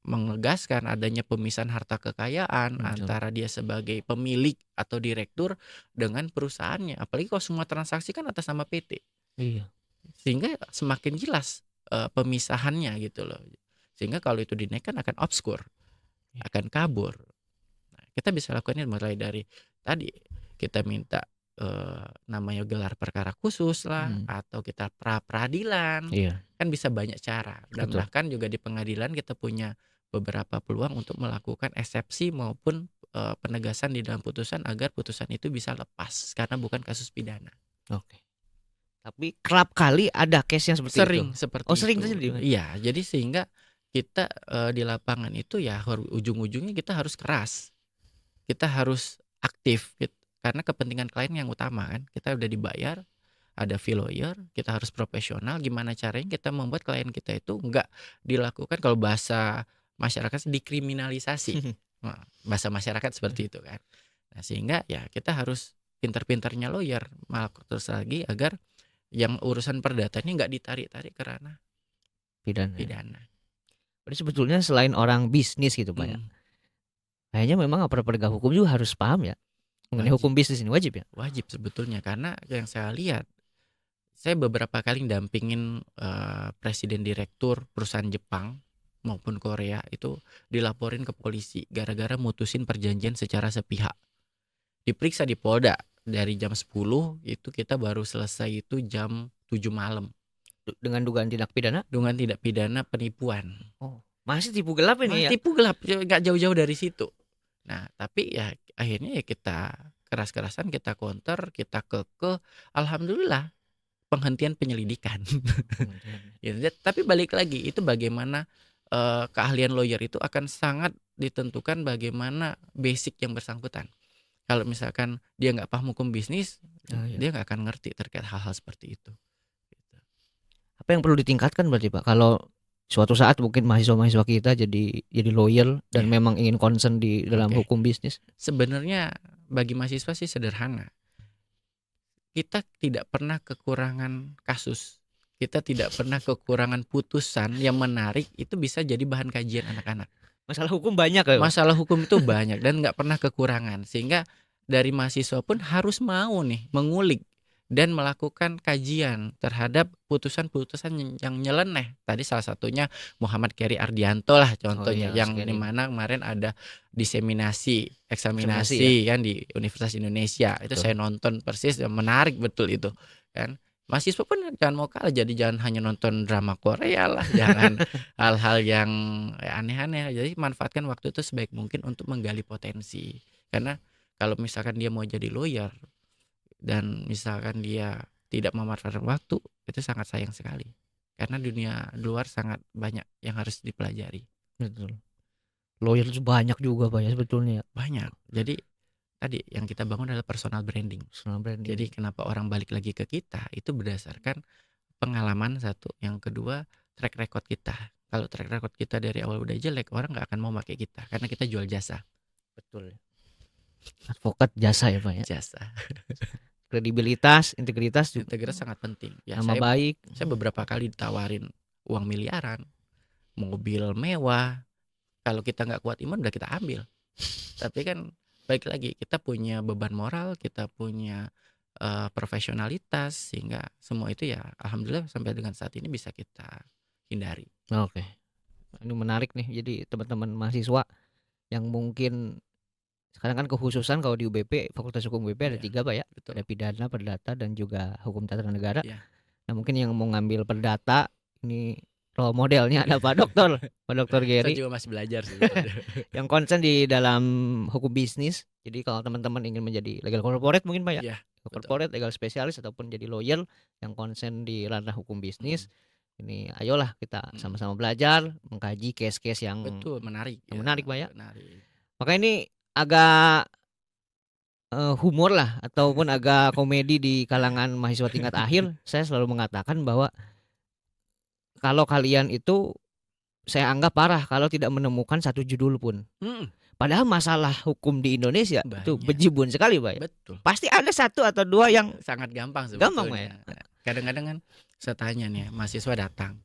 menegaskan adanya pemisahan harta kekayaan antara dia sebagai pemilik atau direktur dengan perusahaannya. Apalagi kalau semua transaksi kan atas nama PT. Iya. Sehingga semakin jelas pemisahannya gitu loh. Sehingga kalau itu dinaikkan akan obskur, akan kabur. Nah, kita bisa lakukannya mulai dari tadi kita minta namanya gelar perkara khusus lah, atau kita pra-peradilan. Iya. Kan bisa banyak cara. Dan Betul. bahkan juga di pengadilan kita punya beberapa peluang untuk melakukan eksepsi maupun penegasan di dalam putusan agar putusan itu bisa lepas karena bukan kasus pidana. Oke. Tapi kerap kali ada case yang seperti Sering itu. seperti sering itu. terjadi. Iya, jadi sehingga kita di lapangan itu ya ujung-ujungnya kita harus keras. Kita harus aktif karena kepentingan klien yang utama kan. Kita udah dibayar, ada fee lawyer, kita harus profesional. Gimana caranya kita membuat klien kita itu enggak dilakukan, kalau bahasa masyarakat dikriminalisasi. Nah, bahasa masyarakat seperti itu kan. Nah, sehingga ya kita harus pintar-pintarnya lawyer terus lagi agar yang urusan perdata ini enggak ditarik-tarik ke ranah pidana. Berarti sebetulnya selain orang bisnis gitu, Pak ya. Kayaknya memang aparat penegak hukum juga harus paham ya mengenai hukum bisnis ini, wajib ya? Wajib sebetulnya, karena yang saya lihat, saya beberapa kali dampingin presiden direktur perusahaan Jepang maupun Korea itu dilaporin ke polisi gara-gara mutusin perjanjian secara sepihak. Diperiksa di Polda dari jam 10 itu kita baru selesai itu jam 7 malam. Dengan dugaan tindak pidana? Dengan tindak pidana penipuan. Oh, masih tipu gelap ini ya? Tipu gelap, nggak jauh-jauh dari situ. Nah, tapi ya akhirnya ya kita keras-kerasan, kita counter, kita kekeh. Alhamdulillah penghentian penyelidikan. Gitu. Tapi balik lagi, itu bagaimana keahlian lawyer itu akan sangat ditentukan bagaimana basic yang bersangkutan. Kalau misalkan dia nggak paham hukum bisnis, dia nggak akan ngerti terkait hal-hal seperti itu. Gitu. Apa yang perlu ditingkatkan berarti Pak? Kalau suatu saat mungkin mahasiswa-mahasiswa kita jadi lawyer dan memang ingin concern di dalam hukum bisnis. Sebenarnya bagi mahasiswa sih sederhana. Kita tidak pernah kekurangan kasus. Kita tidak pernah kekurangan putusan yang menarik, itu bisa jadi bahan kajian anak-anak. Masalah hukum banyak ya? Masalah hukum itu banyak dan nggak pernah kekurangan. Sehingga dari mahasiswa pun harus mau nih mengulik dan melakukan kajian terhadap putusan-putusan yang nyeleneh. Tadi salah satunya Muhammad Keri Ardianto lah contohnya, yang dimana kemarin ada diseminasi, eksaminasi kan di Universitas Indonesia. Itu saya nonton persis, menarik betul itu kan. Mahasiswa pun jangan mau kalah, jadi jangan hanya nonton drama Korea lah, jangan hal-hal yang aneh-aneh. Jadi manfaatkan waktu itu sebaik mungkin untuk menggali potensi. Karena kalau misalkan dia mau jadi lawyer dan misalkan dia tidak memanfaatkan waktu, itu sangat sayang sekali. Karena dunia luar sangat banyak yang harus dipelajari. Betul. Lawyer itu banyak juga Pak ya sebetulnya. Banyak. Jadi tadi yang kita bangun adalah personal branding. Jadi kenapa orang balik lagi ke kita itu berdasarkan pengalaman satu, yang kedua track record kita. Kalau track record kita dari awal udah jelek, orang nggak akan mau pakai kita karena kita jual jasa. Betul. Advokat jasa ya Pak ya. Jasa. Kredibilitas, integritas sangat penting. Ya, nama baik. Saya beberapa kali ditawarin uang miliaran, mobil mewah. Kalau kita nggak kuat iman udah kita ambil. Tapi kan baik lagi, kita punya beban moral, kita punya profesionalitas, sehingga semua itu ya alhamdulillah sampai dengan saat ini bisa kita hindari. Oke. Ini menarik nih. Jadi teman-teman mahasiswa yang mungkin sekarang kan kekhususan kalau di UBP, Fakultas Hukum UBP ada 3 Pak ya. Betul. Ada pidana, perdata dan juga hukum tata negara. Ya. Nah, mungkin yang mau ngambil perdata ini role modelnya ada Pak Dokter, Pak Dokter Geri. Saya juga masih belajar sih. Yang concern di dalam hukum bisnis. Jadi kalau teman-teman ingin menjadi legal corporate mungkin Pak ya. Corporate, legal spesialis ataupun jadi lawyer yang concern di ranah hukum bisnis. Ini ayolah kita sama-sama belajar, mengkaji case-case yang betul menarik. Yang menarik Pak ya. Menarik. Maka ini agak humor lah ataupun agak komedi di kalangan mahasiswa tingkat akhir. Saya selalu mengatakan bahwa kalau kalian itu saya anggap parah kalau tidak menemukan satu judul pun. Padahal masalah hukum di Indonesia banyak. Itu bejibun sekali Pak ya. Betul. Pasti ada 1 atau 2 yang sangat gampang sebetulnya. Gampang Pak ya. Kadang-kadang kan saya tanya nih, mahasiswa datang,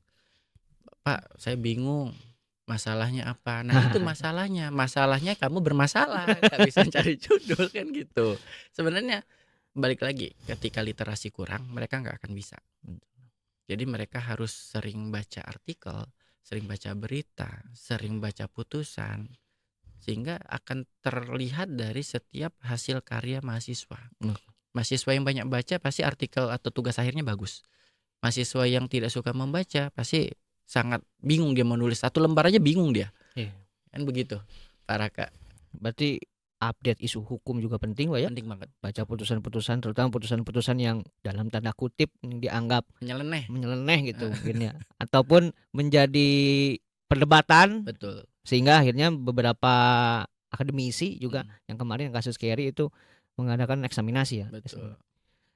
Pak saya bingung masalahnya apa. Nah itu masalahnya kamu bermasalah, gak bisa cari judul kan gitu. Sebenarnya balik lagi, ketika literasi kurang mereka gak akan bisa. Jadi mereka harus sering baca artikel, sering baca berita, sering baca putusan, sehingga akan terlihat dari setiap hasil karya mahasiswa. Mahasiswa yang banyak baca pasti artikel atau tugas akhirnya bagus. Mahasiswa yang tidak suka membaca pasti sangat bingung, dia mau nulis 1 lembar aja bingung dia. Kan begitu Pak Raka. Berarti update isu hukum juga penting Pak ya. Penting banget. Baca putusan-putusan, terutama putusan-putusan yang dalam tanda kutip dianggap menyeleneh gitu mungkin ya. Ataupun menjadi perdebatan. Betul. Sehingga akhirnya beberapa akademisi juga yang kemarin kasus Keri itu mengadakan eksaminasi ya. Betul.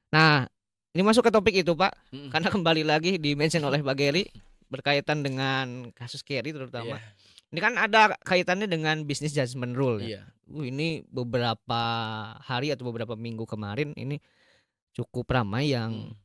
Nah, ini masuk ke topik itu Pak. Karena kembali lagi di-mention oleh Pak Geri berkaitan dengan kasus Keri terutama. Ini kan ada kaitannya dengan business judgment rule ya. Ini beberapa hari atau beberapa minggu kemarin ini cukup ramai yang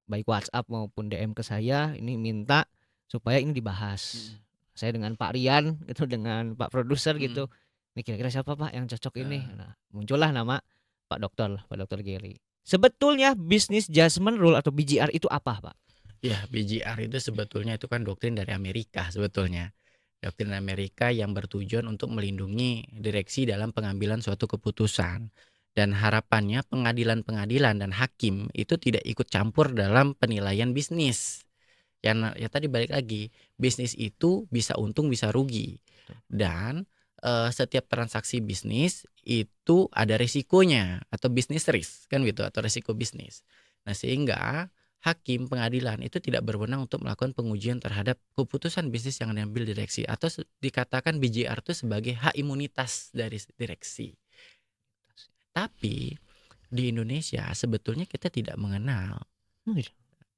baik WhatsApp maupun DM ke saya ini minta supaya ini dibahas. Saya dengan Pak Rian gitu, dengan Pak produser gitu. Ini kira-kira siapa Pak yang cocok ini? Nah, muncullah nama Pak Dokter Geri. Sebetulnya business judgment rule atau BJR itu apa Pak? Ya, BJR itu sebetulnya itu kan doktrin dari Amerika sebetulnya. Doktrin Amerika yang bertujuan untuk melindungi direksi dalam pengambilan suatu keputusan. Dan harapannya pengadilan-pengadilan dan hakim itu tidak ikut campur dalam penilaian bisnis. Ya tadi balik lagi, bisnis itu bisa untung bisa rugi. Dan setiap transaksi bisnis itu ada risikonya atau bisnis risk kan gitu, atau risiko bisnis. Nah, sehingga hakim pengadilan itu tidak berwenang untuk melakukan pengujian terhadap keputusan bisnis yang diambil direksi, atau dikatakan BJR itu sebagai hak imunitas dari direksi. Tapi di Indonesia sebetulnya kita tidak mengenal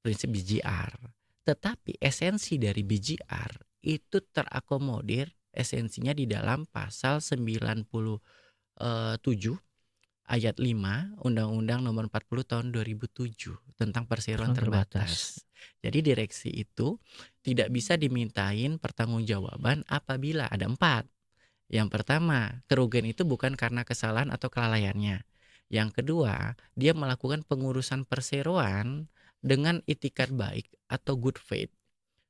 prinsip BJR. Tetapi esensi dari BJR itu terakomodir esensinya di dalam pasal 97 ayat 5 Undang-Undang Nomor 40 tahun 2007 tentang perseroan terbatas. Jadi direksi itu tidak bisa dimintain pertanggungjawaban apabila ada 4. Yang pertama, kerugian itu bukan karena kesalahan atau kelalaiannya. Yang kedua, dia melakukan pengurusan perseroan dengan itikat baik atau good faith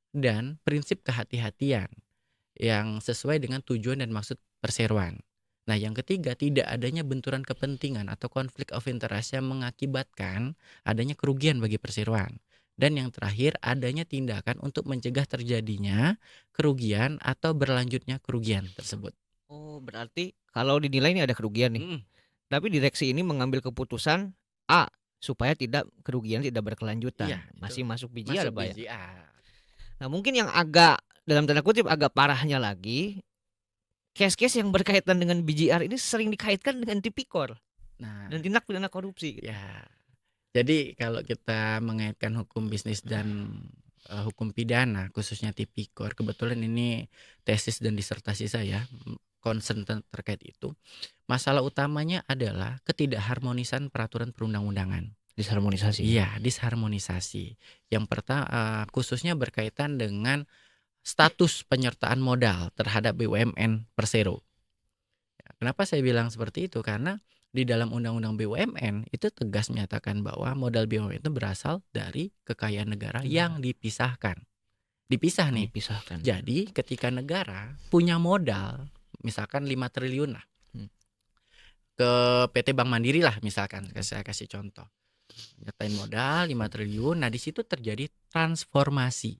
dan prinsip kehati-hatian yang sesuai dengan tujuan dan maksud perseroan. Nah, yang ketiga, tidak adanya benturan kepentingan atau konflik of interest yang mengakibatkan adanya kerugian bagi perseroan. Dan yang terakhir, adanya tindakan untuk mencegah terjadinya kerugian atau berlanjutnya kerugian tersebut. Oh, berarti kalau dinilai ini ada kerugian nih. Tapi direksi ini mengambil keputusan A supaya kerugian tidak berkelanjutan. Iya, Masih masuk masuk BJR, Pak ya. BJR. Nah, mungkin yang agak dalam tanda kutip agak parahnya lagi, case-case yang berkaitan dengan BJR ini sering dikaitkan dengan tipikor Nah, dan tindak pidana korupsi. Gitu. ya. Jadi kalau kita mengaitkan hukum bisnis dan hukum pidana, khususnya tipikor, kebetulan ini tesis dan disertasi saya concern terkait itu. Masalah utamanya adalah ketidakharmonisan peraturan perundang-undangan. Disharmonisasi. Iya, disharmonisasi. Yang pertama khususnya berkaitan dengan status penyertaan modal terhadap BUMN Persero. Kenapa saya bilang seperti itu? Karena di dalam Undang-Undang BUMN itu tegas menyatakan bahwa modal BUMN itu berasal dari kekayaan negara yang dipisahkan. Dipisah nih. Dipisahkan. Jadi ketika negara punya modal misalkan 5 triliun lah ke PT Bank Mandiri lah misalkan, saya kasih contoh. Nyatain modal 5 triliun, nah di situ terjadi transformasi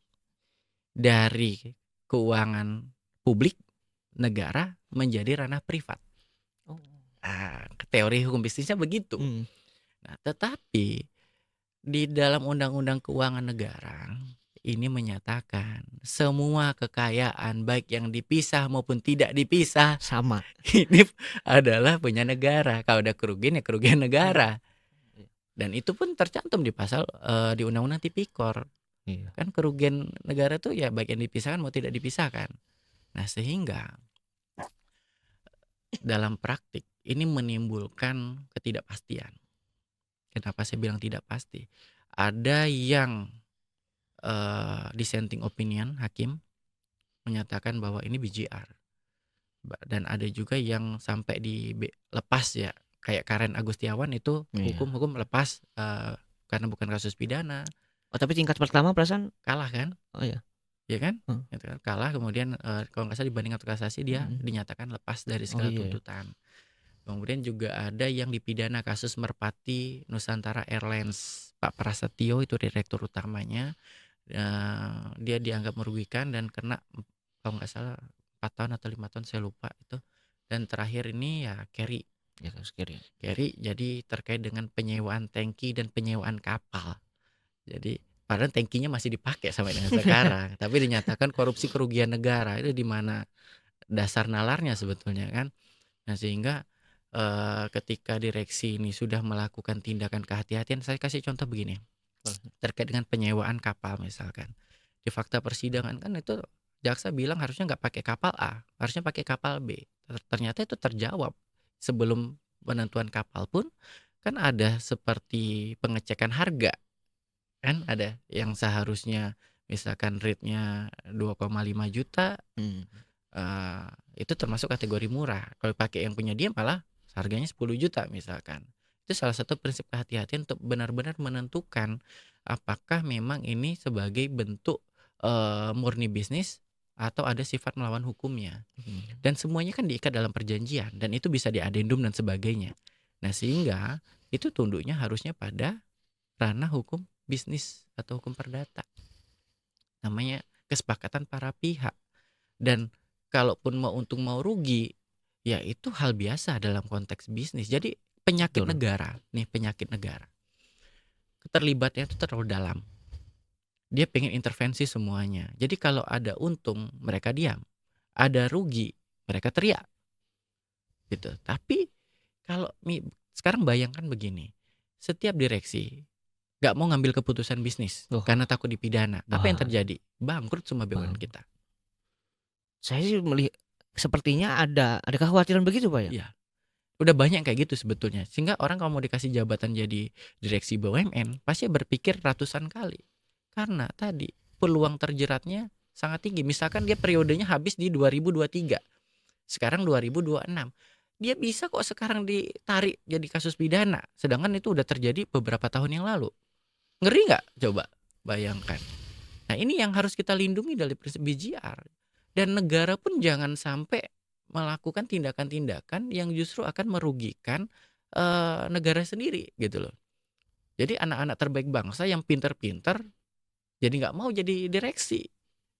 dari keuangan publik negara menjadi ranah privat. Teori hukum bisnisnya begitu. Nah, tetapi di dalam Undang-Undang Keuangan Negara ini menyatakan semua kekayaan baik yang dipisah maupun tidak dipisah sama. Ini adalah punya negara. Kalau ada kerugian ya kerugian negara. Dan itu pun tercantum di pasal di Undang-Undang Tipikor. Kan kerugian negara itu ya baik yang dipisahkan maupun tidak dipisahkan. Nah, sehingga dalam praktik ini menimbulkan ketidakpastian. Kenapa saya bilang tidak pasti? Ada yang dissenting opinion hakim menyatakan bahwa ini BJR, dan ada juga yang sampai dilepas ya, kayak Karen Agustiawan itu hukum lepas karena bukan kasus pidana. Oh, tapi tingkat pertama perasaan kalah kan? Oh ya. Ya kan? Kalah, kemudian kalau nggak salah dibanding atau kasasi dia dinyatakan lepas dari segala tuntutan. Kemudian juga ada yang dipidana kasus Merpati Nusantara Airlines, Pak Prasetyo itu direktur utamanya. Dia dianggap merugikan dan kena kalau nggak salah 4 tahun atau 5 tahun saya lupa itu. Dan terakhir ini ya Kerry. Kerry jadi terkait dengan penyewaan tangki dan penyewaan kapal. Jadi padahal tangkinya masih dipakai sampai dengan sekarang, tapi dinyatakan korupsi kerugian negara. Itu di mana dasar nalarnya sebetulnya kan. Nah, sehingga ketika direksi ini sudah melakukan tindakan kehati-hatian, saya kasih contoh begini. Terkait dengan penyewaan kapal misalkan. Di fakta persidangan kan itu jaksa bilang harusnya nggak pakai kapal A, harusnya pakai kapal B. Ternyata itu terjawab. Sebelum penentuan kapal pun kan ada seperti pengecekan harga. Kan ada yang seharusnya misalkan rate-nya 2,5 juta, itu termasuk kategori murah. Kalau pakai yang punya dia malah harganya 10 juta misalkan. Itu salah satu prinsip kehati-hatian untuk benar-benar menentukan apakah memang ini sebagai bentuk murni bisnis atau ada sifat melawan hukumnya. Dan semuanya kan diikat dalam perjanjian dan itu bisa diadendum dan sebagainya. Nah, sehingga itu tunduknya harusnya pada ranah hukum bisnis atau hukum perdata. namanya kesepakatan para pihak. Dan kalaupun mau untung mau rugi, ya itu hal biasa dalam konteks bisnis. Jadi penyakit Betul. negara, nih penyakit negara. Keterlibatannya itu terlalu dalam. Dia pengen intervensi semuanya. Jadi kalau ada untung, mereka diam. Ada rugi, mereka teriak. Gitu. Tapi kalau sekarang bayangkan begini. Setiap direksi nggak mau ngambil keputusan bisnis Oh, karena takut dipidana. Apa yang bahaya. terjadi? Bangkrut semua BUMN Bang. kita. Saya sih melihat sepertinya ada kekhawatiran begitu, Pak, ya? Iya. Udah banyak kayak gitu sebetulnya. Sehingga orang kalau mau dikasih jabatan jadi direksi BUMN, pasti berpikir ratusan kali. Karena tadi peluang terjeratnya sangat tinggi. Misalkan dia periodenya habis di 2023. Sekarang 2026. Dia bisa kok sekarang ditarik jadi kasus pidana. Sedangkan itu udah terjadi beberapa tahun yang lalu. Ngeri nggak? Coba bayangkan. Nah ini yang harus kita lindungi dari prinsip BJR. Dan negara pun jangan sampai melakukan tindakan-tindakan yang justru akan merugikan negara sendiri gitu loh. Jadi anak-anak terbaik bangsa yang pinter-pinter jadi nggak mau jadi direksi.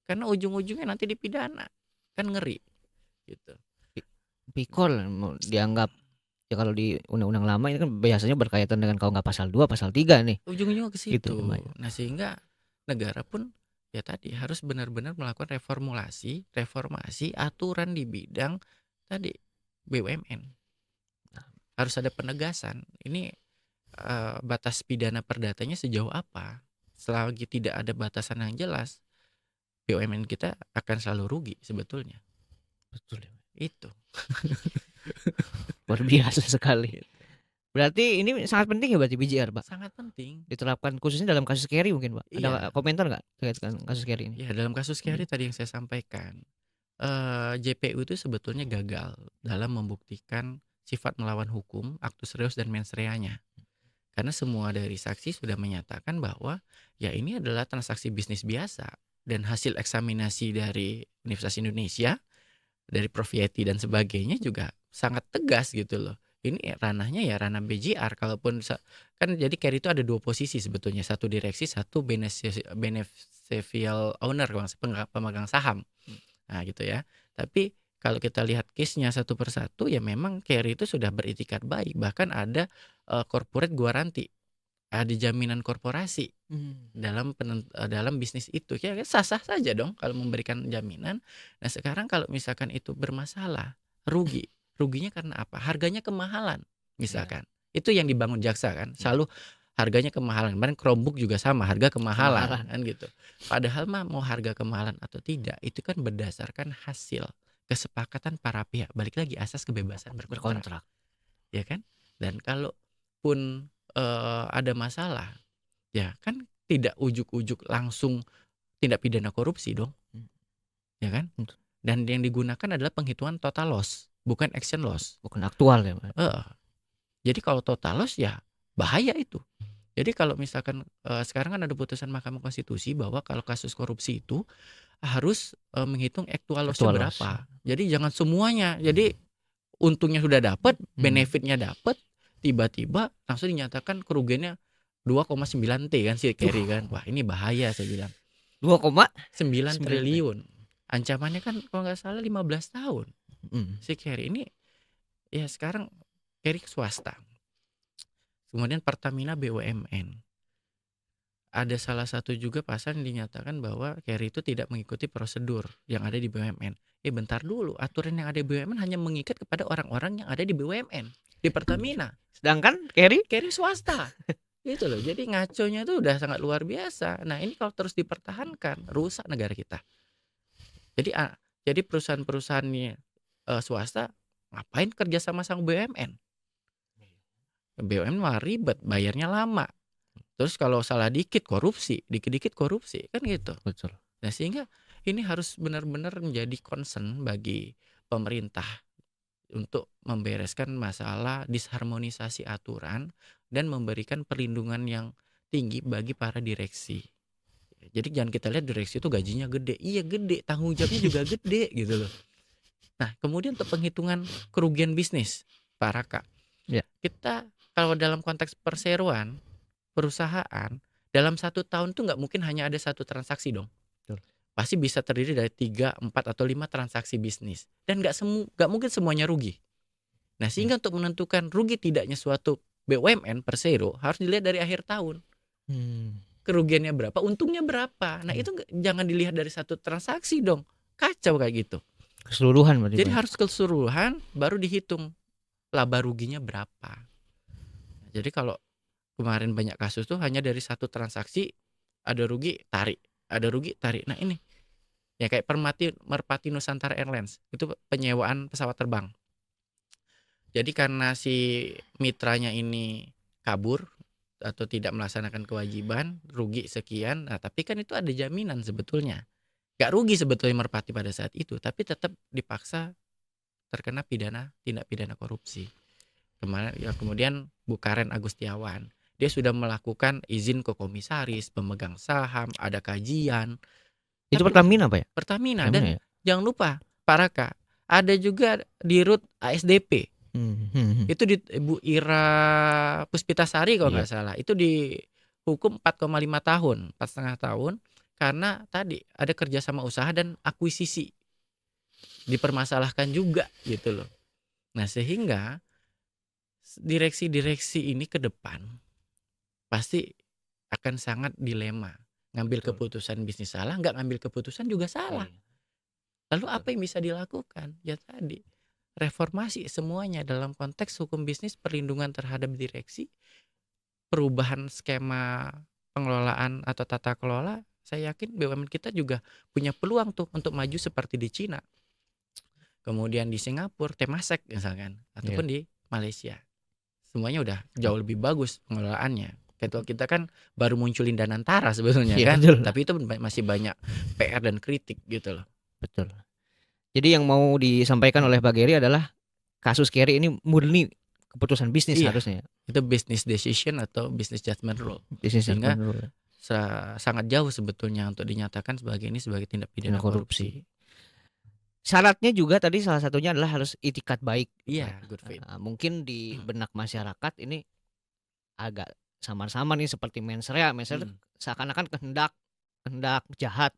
Karena ujung-ujungnya nanti dipidana. Kan ngeri gitu. Pikol mau dianggap ya kalau di undang-undang lama ini kan biasanya berkaitan dengan kalau nggak pasal 2, pasal 3 nih. Ujung-ujungnya ke Gitu, situ. Pak. Nah, sehingga negara pun ya tadi harus benar-benar melakukan reformasi aturan di bidang tadi BUMN. Harus ada penegasan. Ini batas pidana perdatanya sejauh apa? Selagi tidak ada batasan yang jelas, BUMN kita akan selalu rugi sebetulnya. Betul ya. Itu. Luar biasa sekali. Berarti ini sangat penting ya berarti BJR, Pak? Sangat penting. Diterapkan khususnya dalam kasus Kerry mungkin, Pak? Ada Iya. komentar nggak terkait dengan kasus Kerry ini? Ya, dalam kasus Kerry tadi yang saya sampaikan, JPU itu sebetulnya gagal dalam membuktikan sifat melawan hukum, actus reus dan mens reanya. Karena semua dari saksi sudah menyatakan bahwa ya ini adalah transaksi bisnis biasa dan hasil eksaminasi dari Universitas Indonesia, dari Prof Yeti dan sebagainya juga sangat tegas gitu loh. Ini ranahnya ya ranah BJR. Kalaupun kan jadi Kerry itu ada dua posisi sebetulnya, satu direksi, satu beneficial owner, pemegang saham. Nah gitu ya. Tapi kalau kita lihat case-nya satu persatu ya memang Kerry itu sudah beritikat baik. Bahkan ada corporate guaranty, ada jaminan korporasi dalam bisnis itu. Ya sah-sah saja dong kalau memberikan jaminan. Nah sekarang kalau misalkan itu bermasalah, ruginya karena apa? Harganya kemahalan misalkan. Itu yang dibangun jaksa kan. Selalu harganya kemahalan. Kemarin Chromebook juga sama, harga kemahalan kan gitu. Padahal mah mau harga kemahalan atau tidak, itu kan berdasarkan hasil kesepakatan para pihak. Balik lagi asas kebebasan berkontrak. Ya kan? Dan kalaupun ada masalah, ya kan tidak ujuk-ujuk langsung tindak pidana korupsi dong. Ya kan? Dan yang digunakan adalah penghitungan total loss, bukan action loss. Bukan aktual ya, Pak? Jadi kalau total loss ya bahaya itu. Jadi kalau misalkan sekarang kan ada putusan Mahkamah Konstitusi bahwa kalau kasus korupsi itu harus menghitung actual loss-nya berapa. Jadi jangan semuanya. Jadi untungnya sudah dapat, benefitnya dapat, tiba-tiba langsung dinyatakan kerugiannya 2,9 T kan si Kerry kan. Wah, ini bahaya saya bilang. 2,9 triliun. Ancamannya kan kalau nggak salah 15 tahun. Si Kerry ini ya sekarang Kerry swasta. Kemudian Pertamina BUMN. Ada salah satu juga pasal yang dinyatakan bahwa Kerry itu tidak mengikuti prosedur yang ada di BUMN. Bentar dulu, aturan yang ada di BUMN hanya mengikat kepada orang-orang yang ada di BUMN, di Pertamina. Sedangkan Kerry swasta. Gitu loh. Jadi ngaconya itu udah sangat luar biasa. Nah, ini kalau terus dipertahankan, rusak negara kita. Jadi perusahaan-perusahaannya swasta ngapain kerja sama BUMN? BUMN malah ribet, bayarnya lama. Terus kalau salah dikit korupsi, dikit-dikit korupsi, kan gitu. Betul. Nah, sehingga ini harus benar-benar menjadi concern bagi pemerintah untuk membereskan masalah disharmonisasi aturan dan memberikan perlindungan yang tinggi bagi para direksi. Jadi jangan kita lihat direksi itu gajinya gede. Iya gede, tanggung jawabnya juga gede gitu loh. Nah, kemudian untuk penghitungan kerugian bisnis, Pak Raka. Ya. Kita kalau dalam konteks perseroan, perusahaan, dalam 1 tahun tuh nggak mungkin hanya ada satu transaksi dong. Betul. pasti bisa terdiri dari 3, 4 atau 5 transaksi bisnis dan nggak mungkin semuanya rugi. Nah, sehingga untuk menentukan rugi tidaknya suatu BUMN Persero harus dilihat dari akhir tahun. Kerugiannya berapa, untungnya berapa. Nah, itu jangan dilihat dari satu transaksi dong. Kacau kayak gitu. Keseluruhan berarti, Jadi Pak. harus keseluruhan baru dihitung laba ruginya berapa. Jadi kalau kemarin banyak kasus tuh hanya dari satu transaksi ada rugi tarik, ada rugi tarik. Nah, ini ya kayak Merpati Nusantara Airlines itu penyewaan pesawat terbang. Jadi karena si mitranya ini kabur atau tidak melaksanakan kewajiban, rugi sekian. Nah, tapi kan itu ada jaminan sebetulnya. Gak rugi sebetulnya Merpati pada saat itu, tapi tetap dipaksa terkena tindak pidana korupsi. Kemudian Bu Karen Agustiawan, dia sudah melakukan izin ke komisaris, pemegang saham, ada kajian. Itu Tapi Pertamina, Pak, ya? Pertamina Pertamina, dan ya? jangan lupa Pak Raka, ada juga di RUT ASDP. Itu di Bu Ira Puspitasari kalau nggak salah. Itu dihukum 4,5 tahun, 4,5 tahun karena tadi ada kerjasama usaha dan akuisisi. Dipermasalahkan juga gitu loh. Nah, sehingga direksi-direksi ini ke depan pasti akan sangat dilema. Ngambil keputusan bisnis salah, nggak ngambil keputusan juga salah. Lalu apa yang bisa dilakukan? Ya tadi, reformasi semuanya dalam konteks hukum bisnis, perlindungan terhadap direksi, perubahan skema pengelolaan atau tata kelola. Saya yakin BUMN kita juga punya peluang tuh untuk maju seperti di Cina. Kemudian di Singapura, Temasek misalkan, ataupun di Malaysia. Semuanya udah jauh lebih bagus pengelolaannya. Kalau kita kan baru munculin Danantara sebetulnya kan, betul. tapi itu masih banyak PR dan kritik gitu loh. Betul. Jadi yang mau disampaikan oleh Pak Geri adalah kasus Kerry ini murni keputusan bisnis harusnya. Itu business decision atau business judgment rule. Business Sehingga judgment rule. sangat jauh sebetulnya untuk dinyatakan sebagai tindak pidana korupsi. Syaratnya juga tadi salah satunya adalah harus itikat baik. Iya, good faith. Mungkin di benak masyarakat ini agak samar-samar nih seperti mensrea. Mensrea seakan-akan kehendak jahat.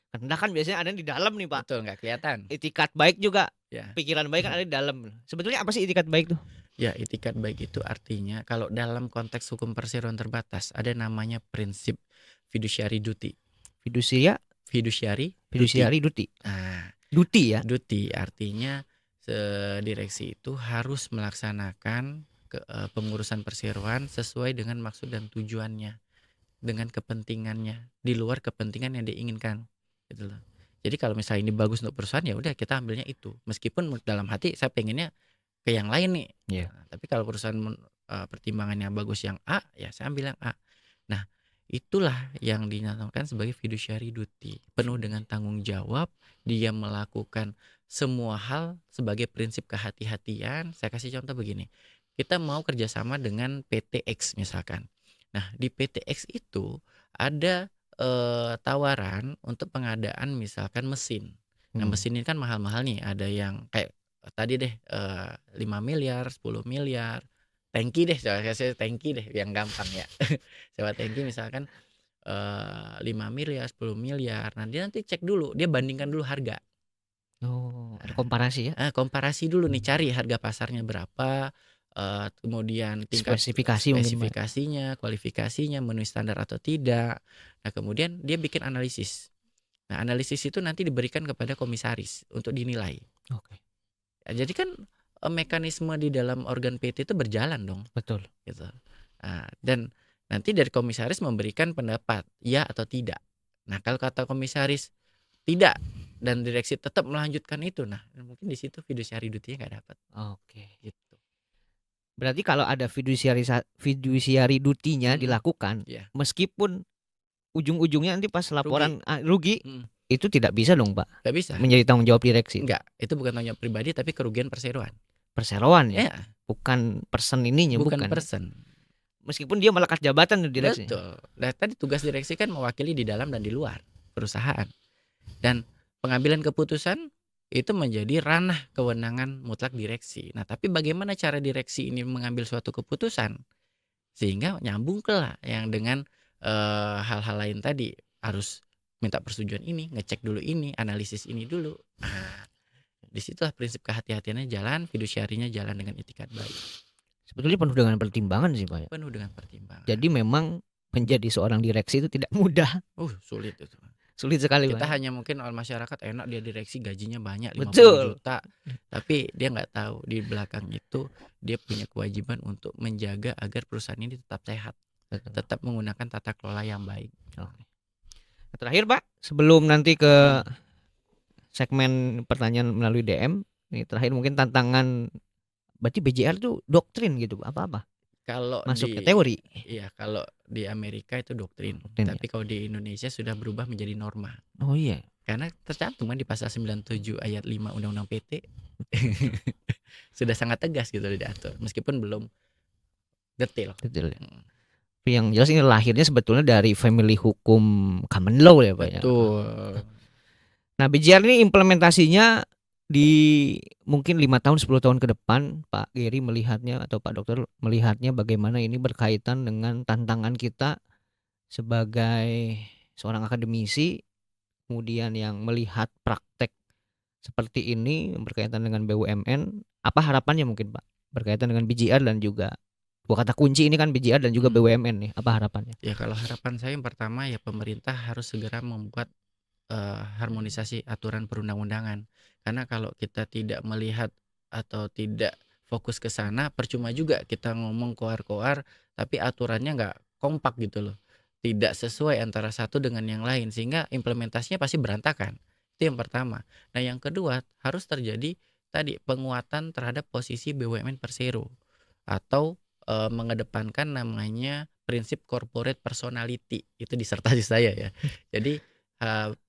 Kehendak kan biasanya ada di dalam nih, Pak. Betul, nggak kelihatan. Itikat baik juga, ya. Pikiran baik kan ada di dalam. Sebetulnya apa sih itikat baik tuh? Ya, itikat baik itu artinya kalau dalam konteks hukum perseroan terbatas ada namanya prinsip fiduciary duty. Fiduciary duty. Nah, duty ya. Duty artinya direksi itu harus melaksanakan pengurusan perseroan sesuai dengan maksud dan tujuannya, dengan kepentingannya, di luar kepentingan yang diinginkan, gitu loh. Jadi kalau misalnya ini bagus untuk perusahaan, ya udah kita ambilnya itu, meskipun dalam hati saya pengennya ke yang lain nih. Nah, tapi kalau perusahaan pertimbangannya bagus yang A, ya saya ambil yang A. Nah, itulah yang dinyatakan sebagai fiduciary duty, penuh dengan tanggung jawab. Dia melakukan semua hal sebagai prinsip kehati-hatian. Saya kasih contoh begini, kita mau kerjasama dengan PT X misalkan. Nah, di PT X itu ada tawaran untuk pengadaan misalkan mesin. Nah, mesin ini kan mahal-mahal nih, ada yang kayak tadi deh 5 miliar, 10 miliar. Tangki deh, saya tangki deh yang gampang ya. Sewa tangki misalkan 5 miliar, 10 miliar. Nah, dia nanti cek dulu, dia bandingkan dulu harga. Ada komparasi ya? Komparasi dulu nih, cari harga pasarnya berapa, kemudian tingkat spesifikasinya, kualifikasinya, memenuhi standar atau tidak. Nah, kemudian dia bikin analisis. Nah, analisis itu nanti diberikan kepada komisaris untuk dinilai. Oke. Jadi kan mekanisme di dalam organ PT itu berjalan dong. Betul. Gitu. Dan nanti dari komisaris memberikan pendapat ya atau tidak. Nah, kalau kata komisaris tidak dan direksi tetap melanjutkan itu, nah mungkin di situ fiduciary duty-nya nggak dapat. Oke. Gitu. Berarti kalau ada fiduciary duty-nya dilakukan, meskipun ujung-ujungnya nanti pas laporan rugi, itu tidak bisa dong, Pak? Nggak bisa. Menjadi tanggung jawab direksi. Enggak, itu bukan tanggung jawab pribadi tapi kerugian perseroan. Perseroan ya? Bukan person ininya, bukan person. Meskipun dia melekat jabatan di direksi. Betul. Nah, tadi tugas direksi kan mewakili di dalam dan di luar perusahaan. Dan pengambilan keputusan itu menjadi ranah kewenangan mutlak direksi. Nah, tapi bagaimana cara direksi ini mengambil suatu keputusan sehingga nyambung ke lah yang dengan hal-hal lain tadi, harus minta persetujuan ini, ngecek dulu ini, analisis ini dulu. Nah, disitulah prinsip kehati-hatiannya jalan, fidusiarinya jalan dengan itikat baik. Sebetulnya penuh dengan pertimbangan sih Pak ya. Penuh dengan pertimbangan. Jadi memang menjadi seorang direksi itu tidak mudah. Sulit itu. Sulit sekali Kita Pak. hanya mungkin orang masyarakat enak dia direksi gajinya banyak 50 Betul. juta. Tapi dia nggak tahu di belakang itu dia punya kewajiban untuk menjaga agar perusahaan ini tetap sehat. Betul. Tetap menggunakan tata kelola yang baik. Oke. Terakhir Pak, sebelum nanti ke segmen pertanyaan melalui DM, ini terakhir mungkin tantangan, berarti BJR itu doktrin gitu, apa-apa? Kalau Masuk ke di teori. Iya, kalau di Amerika itu doktrin. Doktrin, Tapi kalau di Indonesia sudah berubah menjadi norma. Oh iya. Karena tercantum kan di pasal 97 ayat 5 Undang-Undang PT. Sudah sangat tegas gitu diatur, meskipun belum detail. Betul. Yang jelas ini lahirnya sebetulnya dari family hukum common law ya Pak ya. Betul. Nah BJR ini implementasinya di mungkin 5 tahun 10 tahun ke depan Pak Geri melihatnya atau Pak Dokter melihatnya bagaimana ini berkaitan dengan tantangan kita sebagai seorang akademisi, kemudian yang melihat praktek seperti ini berkaitan dengan BUMN, apa harapannya mungkin Pak berkaitan dengan BJR dan juga dua kata kunci ini kan BJR dan juga BUMN nih, apa harapannya? Ya kalau harapan saya yang pertama ya pemerintah harus segera membuat harmonisasi aturan perundang-undangan. Karena kalau kita tidak melihat atau tidak fokus ke sana, percuma juga kita ngomong koar-koar tapi aturannya nggak kompak gitu loh. Tidak sesuai antara satu dengan yang lain sehingga implementasinya pasti berantakan. Itu yang pertama. Nah, yang kedua harus terjadi tadi penguatan terhadap posisi BUMN Persero atau mengedepankan namanya prinsip corporate personality. Itu disertasi saya ya. Jadi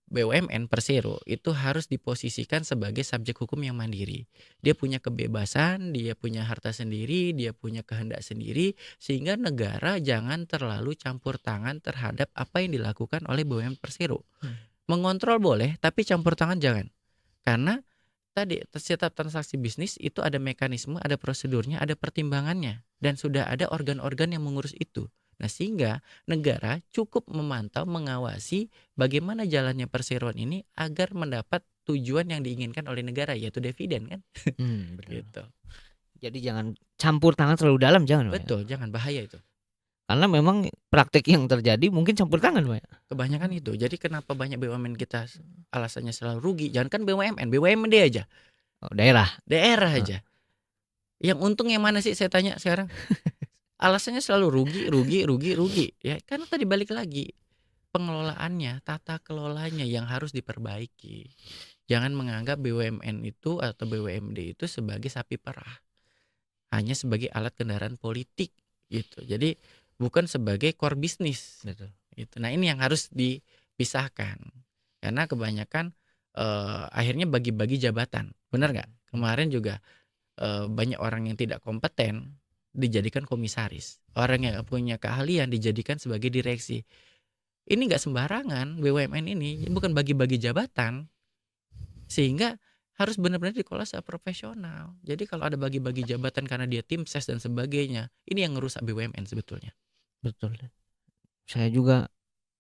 BUMN Persero itu harus diposisikan sebagai subjek hukum yang mandiri. Dia punya kebebasan, dia punya harta sendiri, dia punya kehendak sendiri, sehingga negara jangan terlalu campur tangan terhadap apa yang dilakukan oleh BUMN Persero. Mengontrol boleh, tapi campur tangan jangan. Karena tadi setiap transaksi bisnis itu ada mekanisme, ada prosedurnya, ada pertimbangannya, dan sudah ada organ-organ yang mengurus itu. Nah, sehingga negara cukup memantau, mengawasi bagaimana jalannya perseroan ini agar mendapat tujuan yang diinginkan oleh negara, yaitu dividen kan. Gitu. Jadi jangan campur tangan terlalu dalam, jangan Pak. Betul, jangan, bahaya itu. Karena memang praktik yang terjadi mungkin campur tangan Pak. Kebanyakan itu. Jadi kenapa banyak BUMN kita alasannya selalu rugi? Jangan kan BUMN dia aja. Daerah aja. Yang untung yang mana sih saya tanya sekarang? Alasannya selalu rugi. Ya, karena tadi balik lagi pengelolaannya, tata kelolanya yang harus diperbaiki. Jangan menganggap BUMN itu atau BUMD itu sebagai sapi perah. Hanya sebagai alat kendaraan politik gitu. Jadi bukan sebagai core bisnis. Betul. Gitu. Nah, ini yang harus dipisahkan. Karena kebanyakan akhirnya bagi-bagi jabatan. Benar nggak? Kemarin juga banyak orang yang tidak kompeten dijadikan komisaris. Orang yang punya keahlian dijadikan sebagai direksi. Ini nggak sembarangan BUMN ini, bukan bagi-bagi jabatan. Sehingga harus benar-benar dikelola secara profesional. Jadi kalau ada bagi-bagi jabatan karena dia tim ses dan sebagainya, ini yang ngerusak BUMN sebetulnya. Betul. Saya juga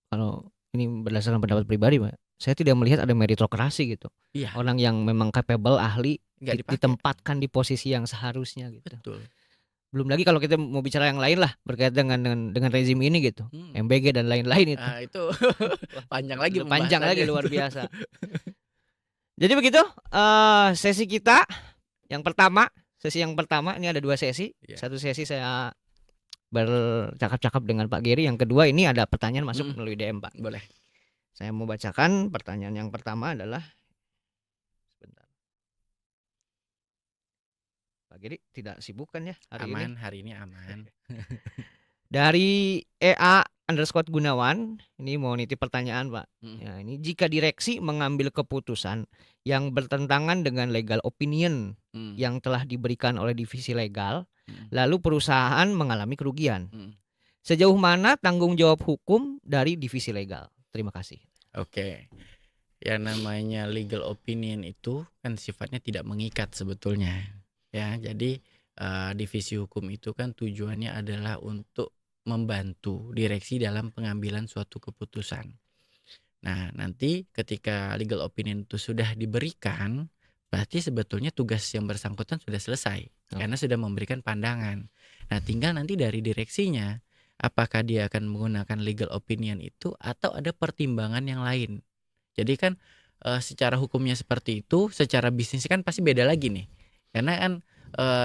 kalau ini berdasarkan pendapat pribadi Pak, saya tidak melihat ada meritokrasi gitu. Iya. Orang yang memang capable, ahli Nggak ditempatkan di posisi yang seharusnya gitu. Betul. Belum lagi kalau kita mau bicara yang lain lah berkaitan dengan rezim ini gitu. MBG dan lain-lain itu. Nah, itu panjang lagi luar biasa. Jadi begitu sesi kita yang pertama, ini ada 2 sesi. Satu sesi saya bercakap-cakap dengan Pak Geri, yang kedua ini ada pertanyaan masuk melalui DM Pak. Boleh. Saya mau bacakan pertanyaan yang pertama adalah, sebentar. Pak Geri tidak sibuk kan ya hari ini? Hari ini aman. Dari EA_Gunawan, ini mau nitip pertanyaan Pak. Ya, ini jika direksi mengambil keputusan yang bertentangan dengan legal opinion yang telah diberikan oleh divisi legal, lalu perusahaan mengalami kerugian, sejauh mana tanggung jawab hukum dari divisi legal? Terima kasih. Oke. Ya, namanya legal opinion itu kan sifatnya tidak mengikat sebetulnya. Ya, jadi divisi hukum itu kan tujuannya adalah untuk membantu direksi dalam pengambilan suatu keputusan. Nah, nanti ketika legal opinion itu sudah diberikan, berarti sebetulnya tugas yang bersangkutan sudah selesai karena sudah memberikan pandangan. Nah, tinggal nanti dari direksinya apakah dia akan menggunakan legal opinion itu atau ada pertimbangan yang lain. Jadi kan secara hukumnya seperti itu, secara bisnis kan pasti beda lagi nih. Karena kan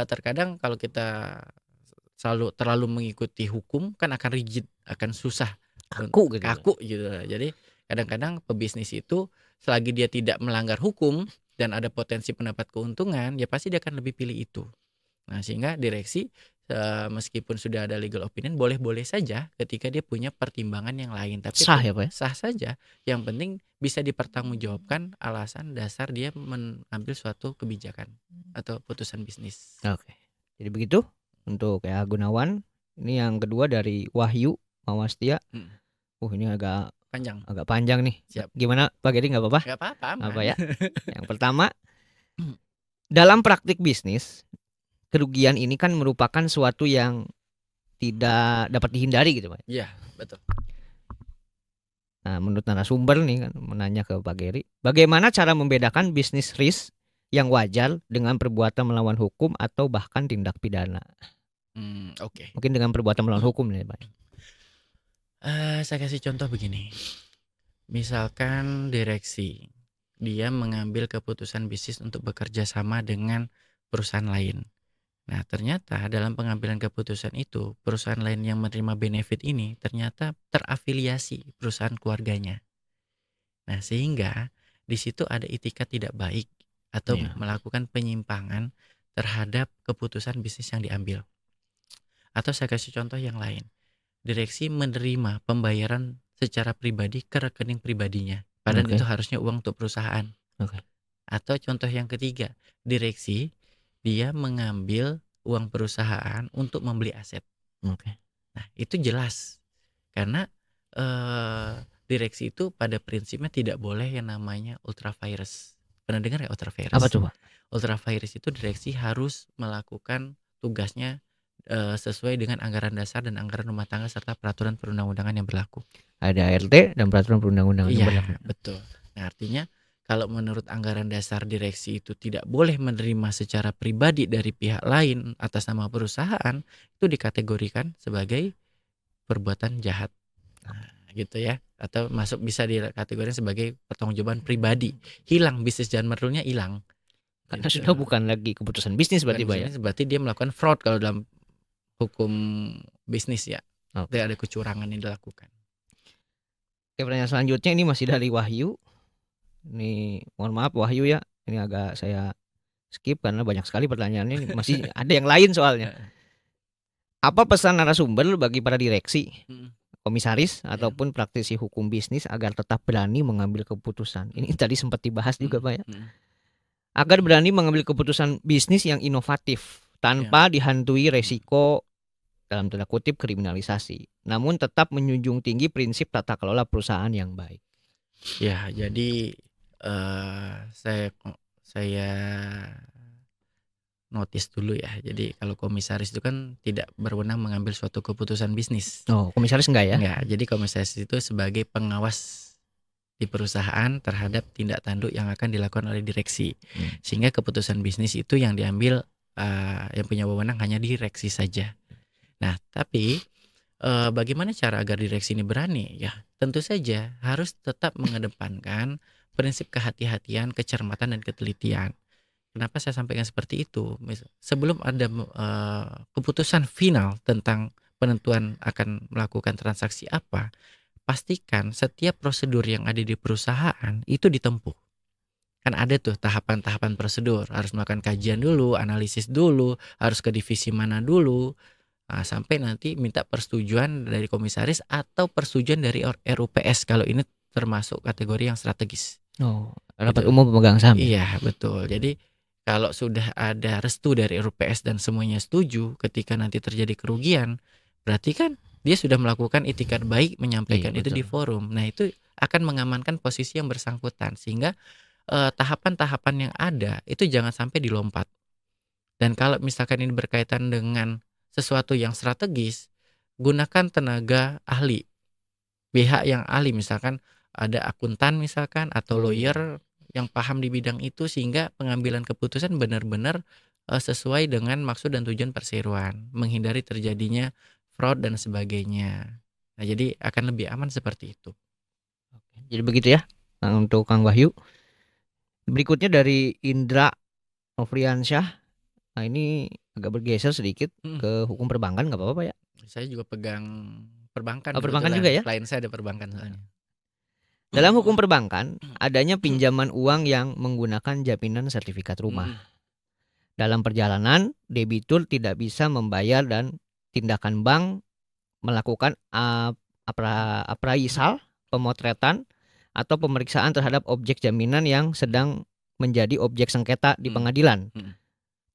terkadang kalau kita terlalu mengikuti hukum kan akan rigid, akan susah, Kaku gitu. kaku gitu. Jadi kadang-kadang pebisnis itu selagi dia tidak melanggar hukum dan ada potensi pendapat keuntungan, ya pasti dia akan lebih pilih itu. Nah, sehingga direksi meskipun sudah ada legal opinion boleh-boleh saja ketika dia punya pertimbangan yang lain, tapi Sah ya Pak ya? sah saja. Yang penting bisa dipertanggungjawabkan alasan dasar dia mengambil suatu kebijakan atau putusan bisnis. Oke. Jadi begitu untuk ya Gunawan. Ini yang kedua dari Wahyu Mawastia. Ini agak panjang nih. Siap. Gimana Pak Gedi, nggak apa-apa? Nggak apa-apa, aman. Apa ya? Yang pertama, dalam praktik bisnis, kerugian ini kan merupakan suatu yang tidak dapat dihindari gitu Pak. Iya, betul. Nah, menurut narasumber nih kan menanya ke Pak Geri, bagaimana cara membedakan bisnis risk yang wajar dengan perbuatan melawan hukum atau bahkan tindak pidana? Oke. Mungkin dengan perbuatan melawan hukum nih Pak. Saya kasih contoh begini. Misalkan direksi dia mengambil keputusan bisnis untuk bekerja sama dengan perusahaan lain. Nah, ternyata dalam pengambilan keputusan itu, perusahaan lain yang menerima benefit ini ternyata terafiliasi perusahaan keluarganya. Nah, sehingga di situ ada itikat tidak baik atau melakukan penyimpangan terhadap keputusan bisnis yang diambil. Atau saya kasih contoh yang lain. Direksi menerima pembayaran secara pribadi ke rekening pribadinya, padahal itu harusnya uang untuk perusahaan. Atau contoh yang ketiga, direksi dia mengambil uang perusahaan untuk membeli aset. Nah, itu jelas karena direksi itu pada prinsipnya tidak boleh yang namanya ultra virus. Pernah dengar ya ultra virus? Apa tuh Pak? Ultra virus itu direksi harus melakukan tugasnya sesuai dengan anggaran dasar dan anggaran rumah tangga serta peraturan perundang-undangan yang berlaku. Ada ART dan peraturan perundang-undangan yang berlaku. Iya, betul. Nah, artinya kalau menurut anggaran dasar direksi itu tidak boleh menerima secara pribadi dari pihak lain atas nama perusahaan, itu dikategorikan sebagai perbuatan jahat. Nah, gitu ya. Atau bisa dikategorikan sebagai pertanggungjawaban pribadi. Hilang bisnis dan rule-nya hilang. Karena sudah bukan lagi keputusan bisnis berarti Pak ya. Berarti dia melakukan fraud kalau dalam hukum bisnis ya. Tidak ada kecurangan yang dilakukan. Oke, pertanyaan selanjutnya ini masih dari Wahyu. Ini mohon maaf Wahyu ya, ini agak saya skip karena banyak sekali pertanyaannya. Masih ada yang lain soalnya. Apa pesan narasumber bagi para direksi, komisaris ataupun praktisi hukum bisnis agar tetap berani mengambil keputusan? Ini tadi sempat dibahas juga Pak ya. Agar berani mengambil keputusan bisnis yang inovatif tanpa dihantui resiko dalam tanda kutip kriminalisasi, namun tetap menjunjung tinggi prinsip tata kelola perusahaan yang baik. Ya, jadi saya notice dulu ya. Jadi kalau komisaris itu kan tidak berwenang mengambil suatu keputusan bisnis. Oh, komisaris enggak ya? Enggak. Jadi komisaris itu sebagai pengawas di perusahaan terhadap tindak tanduk yang akan dilakukan oleh direksi. Sehingga keputusan bisnis itu yang diambil yang punya wewenang hanya direksi saja. Nah, tapi bagaimana cara agar direksi ini berani? Ya, tentu saja harus tetap mengedepankan prinsip kehati-hatian, kecermatan, dan ketelitian. Kenapa saya sampaikan seperti itu? Sebelum ada keputusan final tentang penentuan akan melakukan transaksi apa, pastikan setiap prosedur yang ada di perusahaan itu ditempuh. Kan ada tuh tahapan-tahapan prosedur, harus melakukan kajian dulu, analisis dulu, harus ke divisi mana dulu, sampai nanti minta persetujuan dari komisaris atau persetujuan dari RUPS kalau ini termasuk kategori yang strategis. Oh, rapat umum pemegang saham. Iya, betul. Jadi kalau sudah ada restu dari RUPS dan semuanya setuju, ketika nanti terjadi kerugian, berarti kan dia sudah melakukan itikat baik menyampaikan itu di forum. Nah, itu akan mengamankan posisi yang bersangkutan sehingga tahapan-tahapan yang ada itu jangan sampai dilompat. Dan kalau misalkan ini berkaitan dengan sesuatu yang strategis, gunakan tenaga ahli, pihak yang ahli, misalkan ada akuntan misalkan atau Oh, iya. lawyer yang paham di bidang itu sehingga pengambilan keputusan benar-benar sesuai dengan maksud dan tujuan perseroan, menghindari terjadinya fraud dan sebagainya. Nah, jadi akan lebih aman seperti itu. Jadi begitu ya, untuk Kang Wahyu. Berikutnya dari Indra Nofriansyah. Nah, ini agak bergeser sedikit Mm. ke hukum perbankan, nggak apa-apa ya? Saya juga pegang perbankan Oh, perbankan juga kebetulan. ya? Klien saya ada perbankan soalnya. Dalam hukum perbankan, adanya pinjaman uang yang menggunakan jaminan sertifikat rumah. Mm-mm. Dalam perjalanan, debitur tidak bisa membayar dan tindakan bank melakukan appraisal, pemotretan, atau pemeriksaan terhadap objek jaminan yang sedang menjadi objek sengketa di Mm. pengadilan. Mm.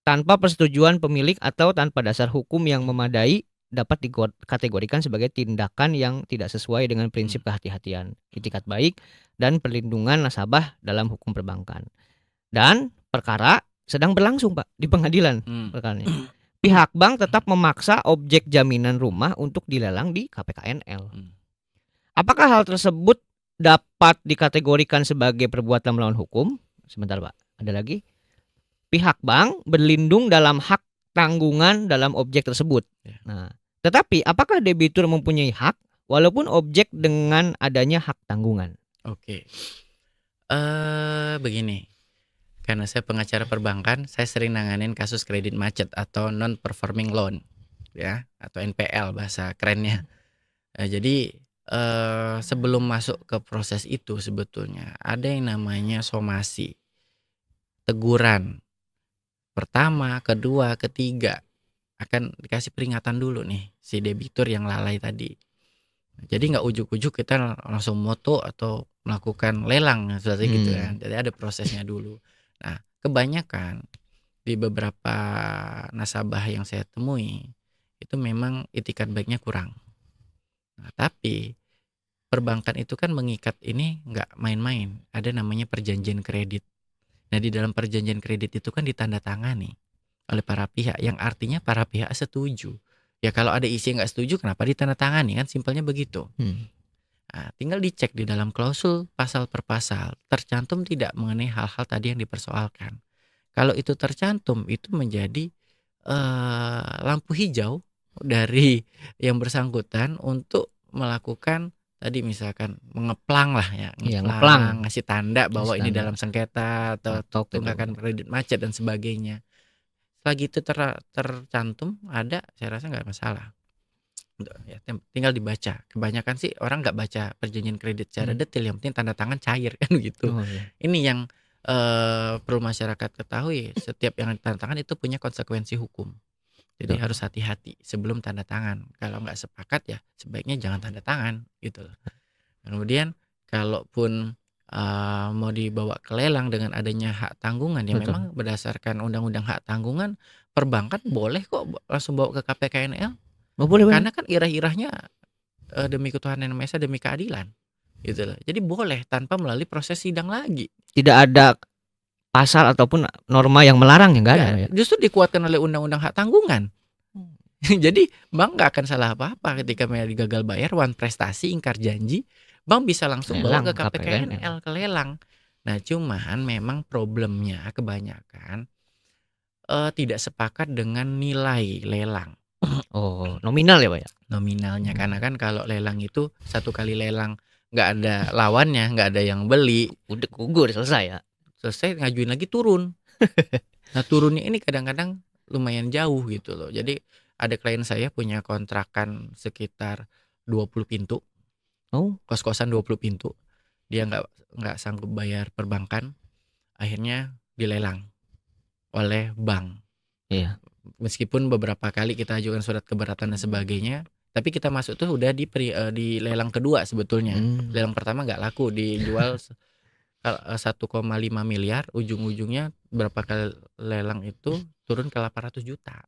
Tanpa persetujuan pemilik atau tanpa dasar hukum yang memadai dapat dikategorikan sebagai tindakan yang tidak sesuai dengan prinsip kehati-hatian, itikat baik, dan perlindungan nasabah dalam hukum perbankan. Dan perkara sedang berlangsung, Pak, di pengadilan Mm. perkaranya. Pihak bank tetap memaksa objek jaminan rumah untuk dilelang di KPKNL. Mm. Apakah hal tersebut dapat dikategorikan sebagai perbuatan melawan hukum? Sebentar, Pak. Ada lagi. Pihak bank berlindung dalam hak tanggungan dalam objek tersebut. Ya. Nah, tetapi apakah debitur mempunyai hak walaupun objek dengan adanya hak tanggungan? Oke. Begini. Karena saya pengacara perbankan, saya sering nanganin kasus kredit macet atau non performing loan, ya, atau NPL bahasa kerennya. Jadi sebelum masuk ke proses itu sebetulnya ada yang namanya somasi, teguran. Pertama, kedua, ketiga akan dikasih peringatan dulu nih si debitur yang lalai tadi. Jadi nggak ujuk-ujuk kita langsung moto atau melakukan lelang seperti gitu kan. Jadi ada prosesnya dulu. Nah, kebanyakan di beberapa nasabah yang saya temui itu memang itikat baiknya kurang. Nah, tapi perbankan itu kan mengikat ini nggak main-main. Ada namanya perjanjian kredit. Nah, di dalam perjanjian kredit itu kan ditandatangani oleh para pihak, yang artinya para pihak setuju. Ya kalau ada isi yang nggak setuju, kenapa ditandatangani, kan simpelnya begitu. Nah, tinggal dicek di dalam klausul pasal per pasal tercantum tidak mengenai hal-hal tadi yang dipersoalkan. Kalau itu tercantum, itu menjadi lampu hijau dari yang bersangkutan untuk melakukan tadi misalkan mengeplang lah ya, Iya, ngeplang, ngasih tanda bahwa Ngasih ini tanda. dalam sengketa atau Atau gitu. tunggakan kredit macet dan sebagainya. Selagi itu tercantum ada, saya rasa nggak masalah. Ya, tinggal dibaca. Kebanyakan sih orang nggak baca perjanjian kredit secara detail, yang penting tanda tangan cair kan gitu. Oh, iya. Ini yang perlu masyarakat ketahui, setiap yang tanda tangan itu punya konsekuensi hukum. Jadi Betul. harus hati-hati sebelum tanda tangan. Kalau nggak sepakat ya sebaiknya jangan tanda tangan gitu loh. Kemudian kalaupun mau dibawa ke lelang dengan adanya hak tanggungan, ya Betul. memang berdasarkan undang-undang hak tanggungan, perbankan boleh kok langsung bawa ke KPKNL. Oh, boleh. Karena kan irah-irahnya demi ketuhanan yang Maha Esa, demi keadilan gitu loh. Jadi boleh tanpa melalui proses sidang lagi. Tidak ada pasal ataupun norma yang melarang, ya nggak ada ya? Justru dikuatkan oleh undang-undang hak tanggungan. Jadi bank nggak akan salah apa-apa ketika gagal bayar, wan prestasi, ingkar janji, bank bisa langsung bawa Lelang ke KPKNL, ke lelang. Nah, cuman memang problemnya kebanyakan tidak sepakat dengan nilai lelang. Oh, nominal ya, Pak ya? Nominalnya, karena kan kalau lelang itu satu kali lelang nggak ada lawannya, nggak ada yang beli, Udah gugur, selesai ya. selesai ngajuin lagi turun. Nah, turunnya ini kadang-kadang lumayan jauh gitu loh. Jadi ada klien saya punya kontrakan sekitar 20 pintu. Oh, Kos-kosan 20 pintu. Dia nggak sanggup bayar perbankan, akhirnya dilelang oleh bank. iya. Meskipun beberapa kali kita ajukan surat keberatan dan sebagainya, tapi kita masuk tuh udah di lelang kedua sebetulnya. Lelang pertama nggak laku, dijual 1,5 miliar, ujung-ujungnya berapa kali lelang itu turun ke 800 juta.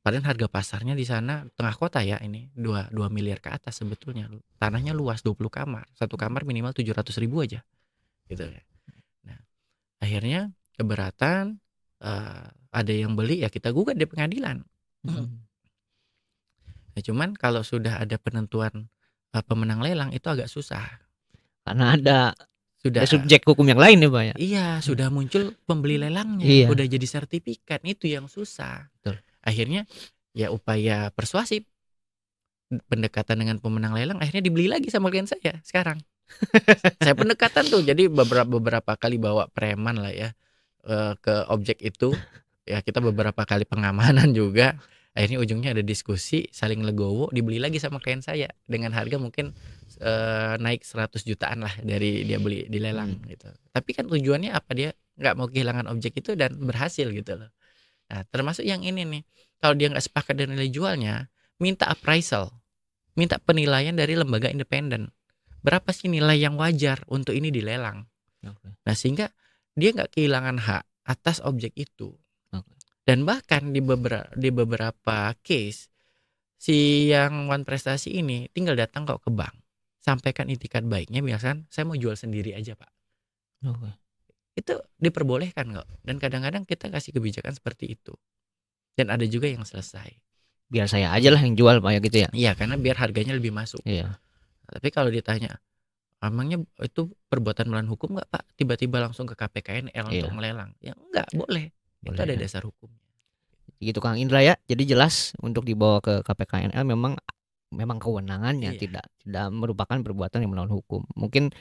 Padahal harga pasarnya di sana tengah kota ya, ini 2 miliar ke atas sebetulnya. Tanahnya luas 20 kamar, satu kamar minimal 700.000 aja gitu ya. Nah, akhirnya keberatan, ada yang beli, ya kita gugat di pengadilan. Nah, cuman kalau sudah ada penentuan pemenang lelang itu agak susah. Karena ada Sudah subjek hukum yang lain ya, Pak, ya? iya, sudah muncul pembeli lelangnya, Iya, udah jadi sertifikat, itu yang susah. betul. Akhirnya ya upaya persuasif, pendekatan dengan pemenang lelang akhirnya dibeli lagi sama klien saya sekarang. Saya pendekatan tuh, jadi beberapa kali bawa preman lah ya, ke objek itu, ya kita beberapa kali pengamanan juga, akhirnya ujungnya ada diskusi, saling legowo, dibeli lagi sama klien saya dengan harga mungkin, naik 100 jutaan lah dari dia beli di lelang gitu. Tapi kan tujuannya apa, dia nggak mau kehilangan objek itu dan berhasil gitu loh. Nah termasuk yang ini nih, kalau dia nggak sepakat dengan nilai jualnya, minta appraisal, minta penilaian dari lembaga independen. Berapa sih nilai yang wajar untuk ini dilelang? Oke. Nah sehingga dia nggak kehilangan hak atas objek itu. Oke. Dan bahkan di beberapa case, si yang wan prestasi ini tinggal datang kok ke bank, sampaikan itikat baiknya, misalkan saya mau jual sendiri aja Pak. Oke. Itu diperbolehkan kok. Dan kadang-kadang kita kasih kebijakan seperti itu. Dan ada juga yang selesai. Biar saya aja lah yang jual, Pak, ya gitu ya? Iya, karena biar harganya lebih masuk. Iya. Tapi kalau ditanya, emangnya itu perbuatan melawan hukum nggak Pak? Tiba-tiba langsung ke KPKNL untuk Iya. melelang. Ya enggak, boleh. Itu Boleh ada ya. dasar hukumnya. Gitu Kang Indra ya. Jadi jelas untuk dibawa ke KPKNL memang kewenangannya, Iya. tidak merupakan perbuatan yang melawan hukum. Mungkin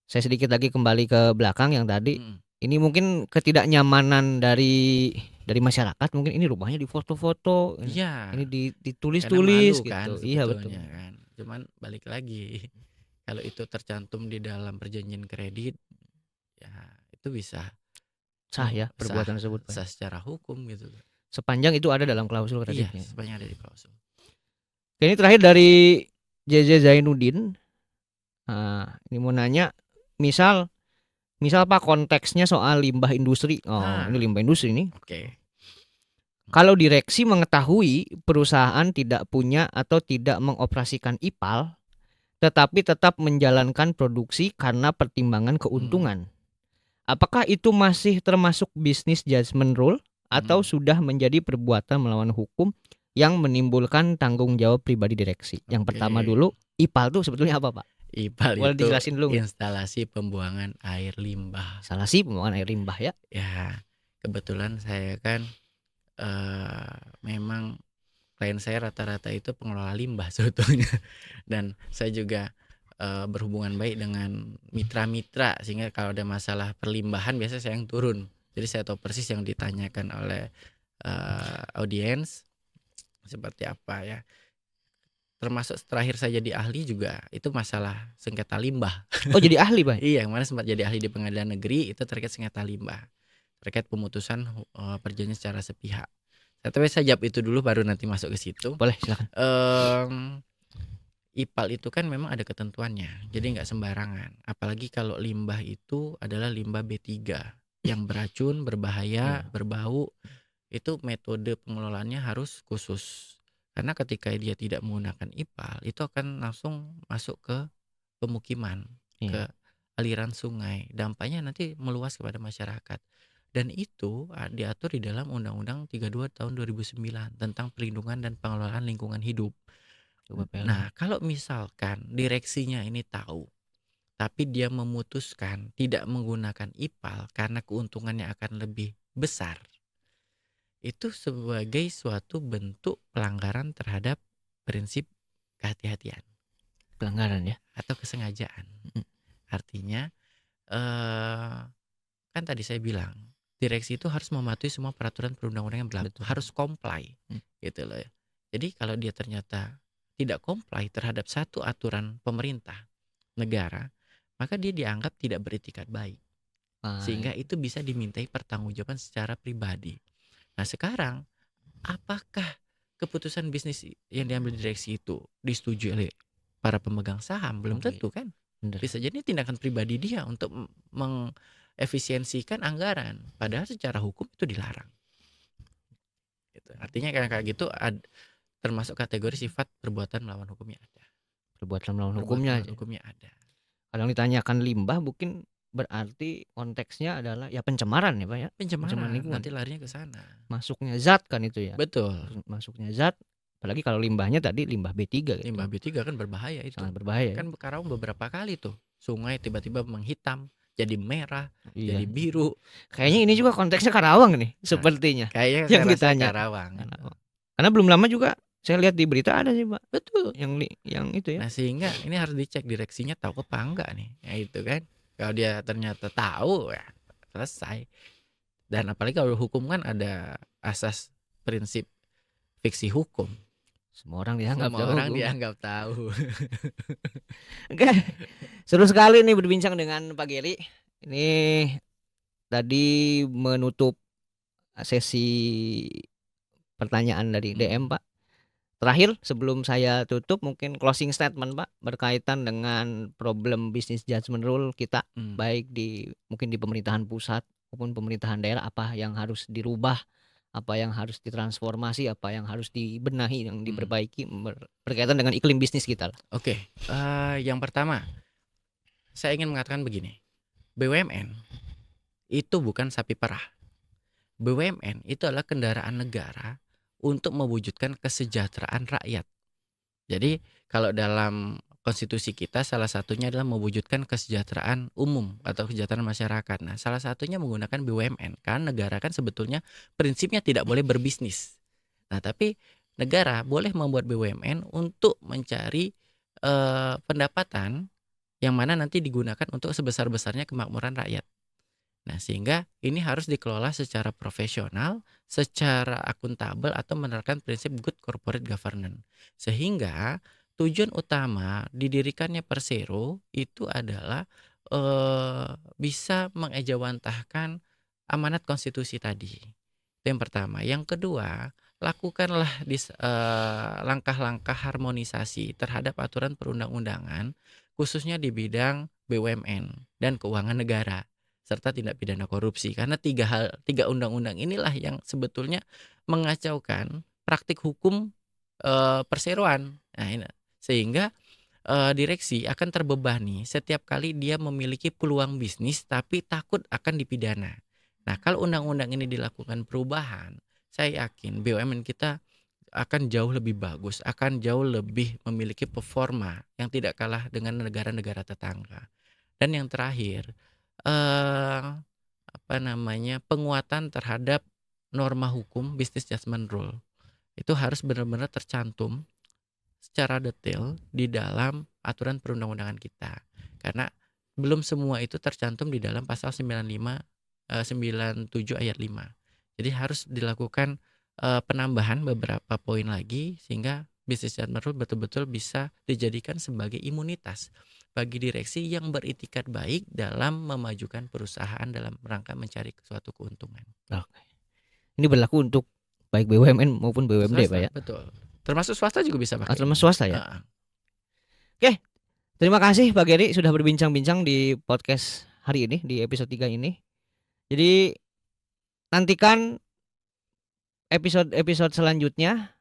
saya sedikit lagi kembali ke belakang yang tadi, ini mungkin ketidaknyamanan dari masyarakat, mungkin ini rumahnya difoto-foto, Iya. ini Karena ditulis-tulis malu kan gitu. Iya betul. sebetulnya kan. Cuman balik lagi, kalau itu tercantum di dalam perjanjian kredit, ya itu bisa Sah ya sah, perbuatan tersebut, Pak. sah secara hukum gitu. Sepanjang itu ada dalam klausul Iya, kreditnya. sepanjang ada di klausul. Oke, ini terakhir dari JJ Zainuddin. Nah, ini mau nanya, misal Pak konteksnya soal limbah industri. Oh, ini limbah industri nih. Oke. Kalau direksi mengetahui perusahaan tidak punya atau tidak mengoperasikan IPAL, tetapi tetap menjalankan produksi karena pertimbangan keuntungan, apakah itu masih termasuk business judgment rule atau sudah menjadi perbuatan melawan hukum yang menimbulkan tanggung jawab pribadi direksi? Yang pertama dulu, IPAL itu sebetulnya apa, Pak? IPAL Boleh itu dijelasin dulu nggak? instalasi pembuangan air limbah. Instalasi pembuangan air limbah ya. Ya, kebetulan saya kan memang klien saya rata-rata itu pengelola limbah sebetulnya. Dan saya juga berhubungan baik dengan mitra-mitra, sehingga kalau ada masalah perlimbahan biasanya saya yang turun. Jadi saya tahu persis yang ditanyakan oleh audiens seperti apa ya. Termasuk terakhir saya jadi ahli juga itu masalah sengketa limbah. Oh, jadi ahli, Pak? Iya, kemarin sempat jadi ahli di pengadilan negeri, itu terkait sengketa limbah, terkait pemutusan perjanjian secara sepihak. Tapi saya jawab itu dulu baru nanti masuk ke situ. Boleh, silakan. IPAL itu kan memang ada ketentuannya, jadi nggak sembarangan. Apalagi kalau limbah itu adalah limbah B3 yang beracun, berbahaya, berbau, itu metode pengelolaannya harus khusus. Karena ketika dia tidak menggunakan IPAL, itu akan langsung masuk ke pemukiman, ke aliran sungai. Dampaknya nanti meluas kepada masyarakat. Dan itu diatur di dalam Undang-Undang 32 tahun 2009 tentang perlindungan dan pengelolaan lingkungan hidup. Nah, kalau misalkan direksinya ini tahu, tapi dia memutuskan tidak menggunakan IPAL karena keuntungannya akan lebih besar, itu sebagai suatu bentuk pelanggaran terhadap prinsip kehati-hatian. Pelanggaran ya? Atau kesengajaan. Artinya kan tadi saya bilang direksi itu harus mematuhi semua peraturan perundang-undangan yang berlaku, harus comply gitu loh ya. Jadi kalau dia ternyata tidak comply terhadap satu aturan pemerintah negara, maka dia dianggap tidak beretikat baik, sehingga itu bisa dimintai pertanggungjawaban secara pribadi. Nah sekarang, apakah keputusan bisnis yang diambil direksi itu disetujui oleh para pemegang saham? Belum tentu kan. Bisa jadi tindakan pribadi dia untuk mengefisiensikan anggaran, padahal secara hukum itu dilarang gitu. Artinya kayak gitu termasuk kategori sifat perbuatan melawan hukumnya ada. Perbuatan melawan hukumnya ada. Kalau ditanyakan limbah mungkin berarti konteksnya adalah ya pencemaran ya, Pak ya. Pencemaran nanti larinya ke sana. Masuknya zat kan itu ya. Betul. Masuknya zat, apalagi kalau limbahnya tadi limbah B3 gitu. Limbah B3 kan berbahaya itu. Sangat berbahaya. Kan Karawang beberapa kali tuh sungai tiba-tiba menghitam, jadi merah, Iya. jadi biru. Kayaknya ini juga konteksnya Karawang nih, Nah, sepertinya kayaknya yang saya rasa ditanya. Karawang. Karawang. Karena belum lama juga saya lihat di berita ada sih, Pak, Betul. yang itu ya. Nah, sehingga ini harus dicek direksinya tahu apa enggak nih. Ya itu kan. Kalau dia ternyata tahu ya selesai. Dan apalagi kalau hukum kan ada asas prinsip fiksi hukum. Semua orang dianggap Semua jago orang hukum. dianggap tahu. Oke. Seru sekali nih berbincang dengan Pak Geri. Ini tadi menutup sesi pertanyaan dari DM, Pak. Terakhir sebelum saya tutup mungkin closing statement, Pak, berkaitan dengan problem business judgment rule kita baik mungkin di pemerintahan pusat maupun pemerintahan daerah, apa yang harus dirubah, apa yang harus ditransformasi, apa yang harus dibenahi, yang diperbaiki berkaitan dengan iklim bisnis kita lah. Oke, yang pertama saya ingin mengatakan begini. BUMN itu bukan sapi perah. BUMN itu adalah kendaraan negara untuk mewujudkan kesejahteraan rakyat. Jadi kalau dalam konstitusi kita salah satunya adalah mewujudkan kesejahteraan umum atau kesejahteraan masyarakat. Nah, salah satunya menggunakan BUMN. Karena negara kan sebetulnya prinsipnya tidak boleh berbisnis. Nah, tapi negara boleh membuat BUMN untuk mencari pendapatan yang mana nanti digunakan untuk sebesar-besarnya kemakmuran rakyat. Nah, sehingga ini harus dikelola secara profesional, secara akuntabel atau menerapkan prinsip good corporate governance. Sehingga tujuan utama didirikannya Persero itu adalah bisa mengejawantahkan amanat konstitusi tadi. Itu yang pertama. Yang kedua, lakukanlah langkah-langkah harmonisasi terhadap aturan perundang-undangan khususnya di bidang BUMN dan keuangan negara serta tindak pidana korupsi, karena tiga undang-undang inilah yang sebetulnya mengacaukan praktik hukum perseroan. Nah, ini sehingga direksi akan terbebani setiap kali dia memiliki peluang bisnis tapi takut akan dipidana. Nah, kalau undang-undang ini dilakukan perubahan, saya yakin BUMN kita akan jauh lebih bagus, akan jauh lebih memiliki performa yang tidak kalah dengan negara-negara tetangga. Dan yang terakhir, penguatan terhadap norma hukum business judgment rule itu harus benar-benar tercantum secara detail di dalam aturan perundang-undangan kita, karena belum semua itu tercantum di dalam pasal 97 ayat 5. Jadi harus dilakukan penambahan beberapa poin lagi sehingga business judgment rule betul-betul bisa dijadikan sebagai imunitas bagi direksi yang beritikat baik dalam memajukan perusahaan dalam rangka mencari suatu keuntungan. Oke. Ini berlaku untuk baik BUMN maupun BUMD, Swasta, Pak ya. Betul. Termasuk swasta juga bisa pakai. Termasuk swasta ya. Oke. Terima kasih Pak Geri sudah berbincang-bincang di podcast hari ini di episode 3 ini. Jadi nantikan episode selanjutnya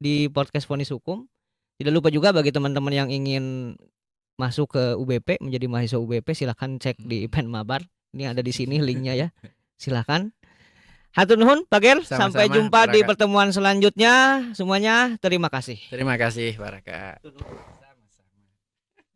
di podcast Vonis Hukum. Tidak lupa juga bagi teman-teman yang ingin masuk ke UBP, menjadi mahasiswa UBP, silahkan cek di Penmabar. Ini ada di sini linknya ya. Silahkan. Hatur nuhun Pak Ger. Sampai jumpa di pertemuan selanjutnya. Semuanya terima kasih. Terima kasih Pak Raka.